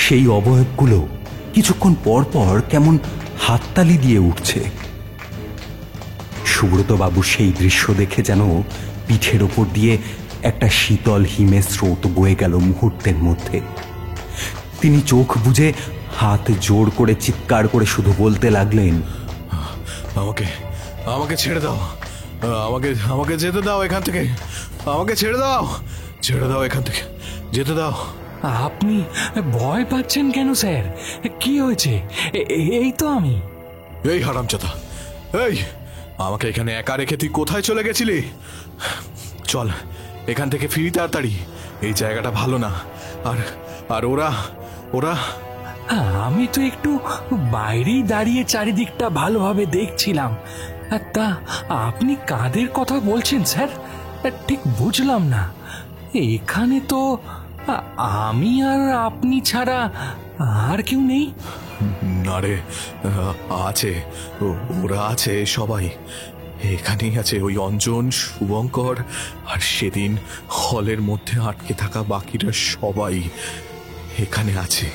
সেই অবয়বগুলো কিছুক্ষণ পর পর কেমন হাততালি দিয়ে উঠছে। সুব্রতবাবু সেই দৃশ্য দেখে যেন পিঠের ওপর দিয়ে একটা শীতল হিমের স্রোত বয়ে গেল মুহূর্তের মধ্যে। তিনি চোখ বুজে হাত জোর করে চিৎকার করে শুধু বলতে লাগলেন, আমাকে আমাকে ছেড়ে দাও, আমাকে যেতে দাও এখান থেকে, আমাকে ছেড়ে দাও এখান থেকে, যেতে দাও। আপনি ভয় পাচ্ছেন কেন স্যার? কি হয়েছে? এই তো আমি। এই হারামজাদা, এই আমাকে এখানে একা রেখে তুই কোথায় চলে গেছিলি? চল এখান থেকে ফিরি তাড়াতাড়ি, এই জায়গাটা ভালো না। আর ওরা ওরা আমি তো একটু বাইরেই দাঁড়িয়ে চারিদিকটা ভালোভাবে দেখছিলাম। তা আপনি কাদের কথা বলছেন স্যার? ঠিক বুঝলাম না। এখানে তো আমি আর আপনি ছাড়া আর কেউ নেই। না রে, আছে, ওরা আছে সবাই। এখানেই আছে ওই অঞ্জন, শুভঙ্কর, আর সেদিন হলের মধ্যে আটকে থাকা বাকিরা সবাই এখানে আছে।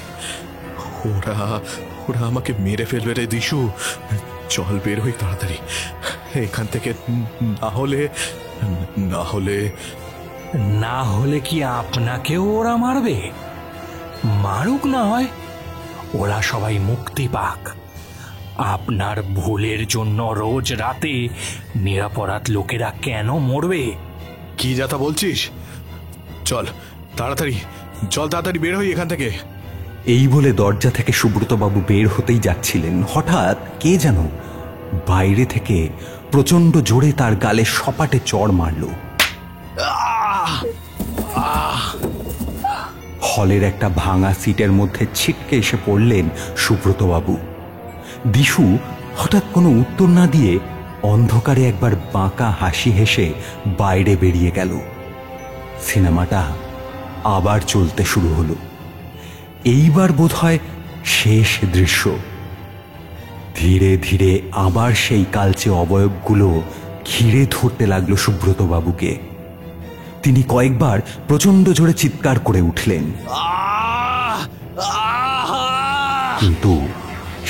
ওরা ওরা আমাকে মেরে ফেলবে রে দিশু। চল বের হই তাড়াতাড়ি এখান থেকে, না হলে না হলে কি আপনাকেও ওরা মারবে? মারুক না হয়, ওরা সবাই মুক্তি পাক। আপনার ভুলের জন্য রোজ রাতে নিরাপরাধ লোকেরা কেন মরবে? কি যাতা বলছিস? চল তাড়াতাড়ি বের হই এখান থেকে। এই বলে দরজা থেকে সুব্রতবাবু বের হতেই যাচ্ছিলেন, হঠাৎ কে যেন বাইরে থেকে প্রচন্ড জোরে তার গালে সপাটে চড় মারল। হলের একটা ভাঙা সিটের মধ্যে ছিটকে এসে পড়লেন সুব্রতবাবু। দিশু হঠাৎ কোনো উত্তর না দিয়ে অন্ধকারে একবার বাঁকা হাসি হেসে বাইরে বেরিয়ে গেল। সিনেমাটা আবার চলতে শুরু হলো। এইবার বোধহয় শেষ দৃশ্য। ধীরে ধীরে আবার সেই কালচে অবয়বগুলো ঘিরে ধরতে লাগলো সুব্রতবাবুকে। তিনি কয়েকবার প্রচন্ড জোরে চিৎকার করে উঠলেন, কিন্তু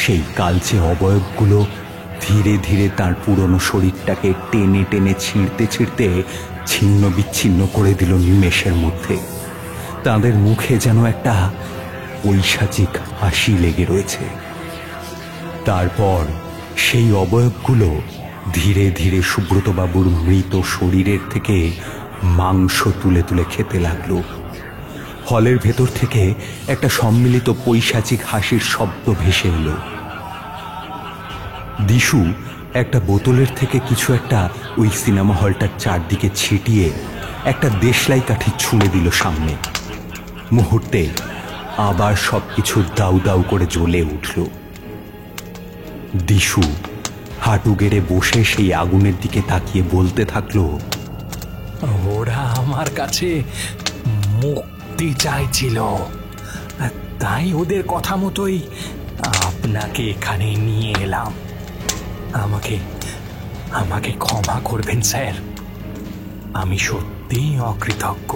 সেই কালচে অবয়বগুলো ধীরে ধীরে তার পুরনো শরীরটাকে টেনে টেনে ছিঁড়তে ছিঁড়তে ছিন্ন বিচ্ছিন্ন করে দিল নিমেষের মধ্যে। তাদের মুখে যেন একটা পৈশাচিক হাসি লেগে রয়েছে। তারপর সেই অবয়বগুলো ধীরে ধীরে সুব্রতবাবুর মৃত শরীরের থেকে মাংস তুলে তুলে খেতে লাগলো। হলের ভেতর থেকে একটা সম্মিলিত পৈশাচিক হাসির শব্দ ভেসে এলো। দিশু একটা বোতলের থেকে কিছু একটা ওই সিনেমা হলটার চারদিকে ছিটিয়ে একটা দেশলাই কাঠি ছুঁড়ে দিল সামনে। মুহূর্তে আবার সবকিছু দাউ দাউ করে জ্বলে উঠল। দিশু হাঁটু গেড়ে বসে সেই আগুনের দিকে তাকিয়ে বলতে থাকলো, ওরা আমার কাছে মুক্তি চাইছিল, তাই ওদের কথা মতোই আপনাকে এখানে নিয়ে এলাম। আমাকে ক্ষমা করবেন স্যার, আমি সত্যিই অকৃতজ্ঞ।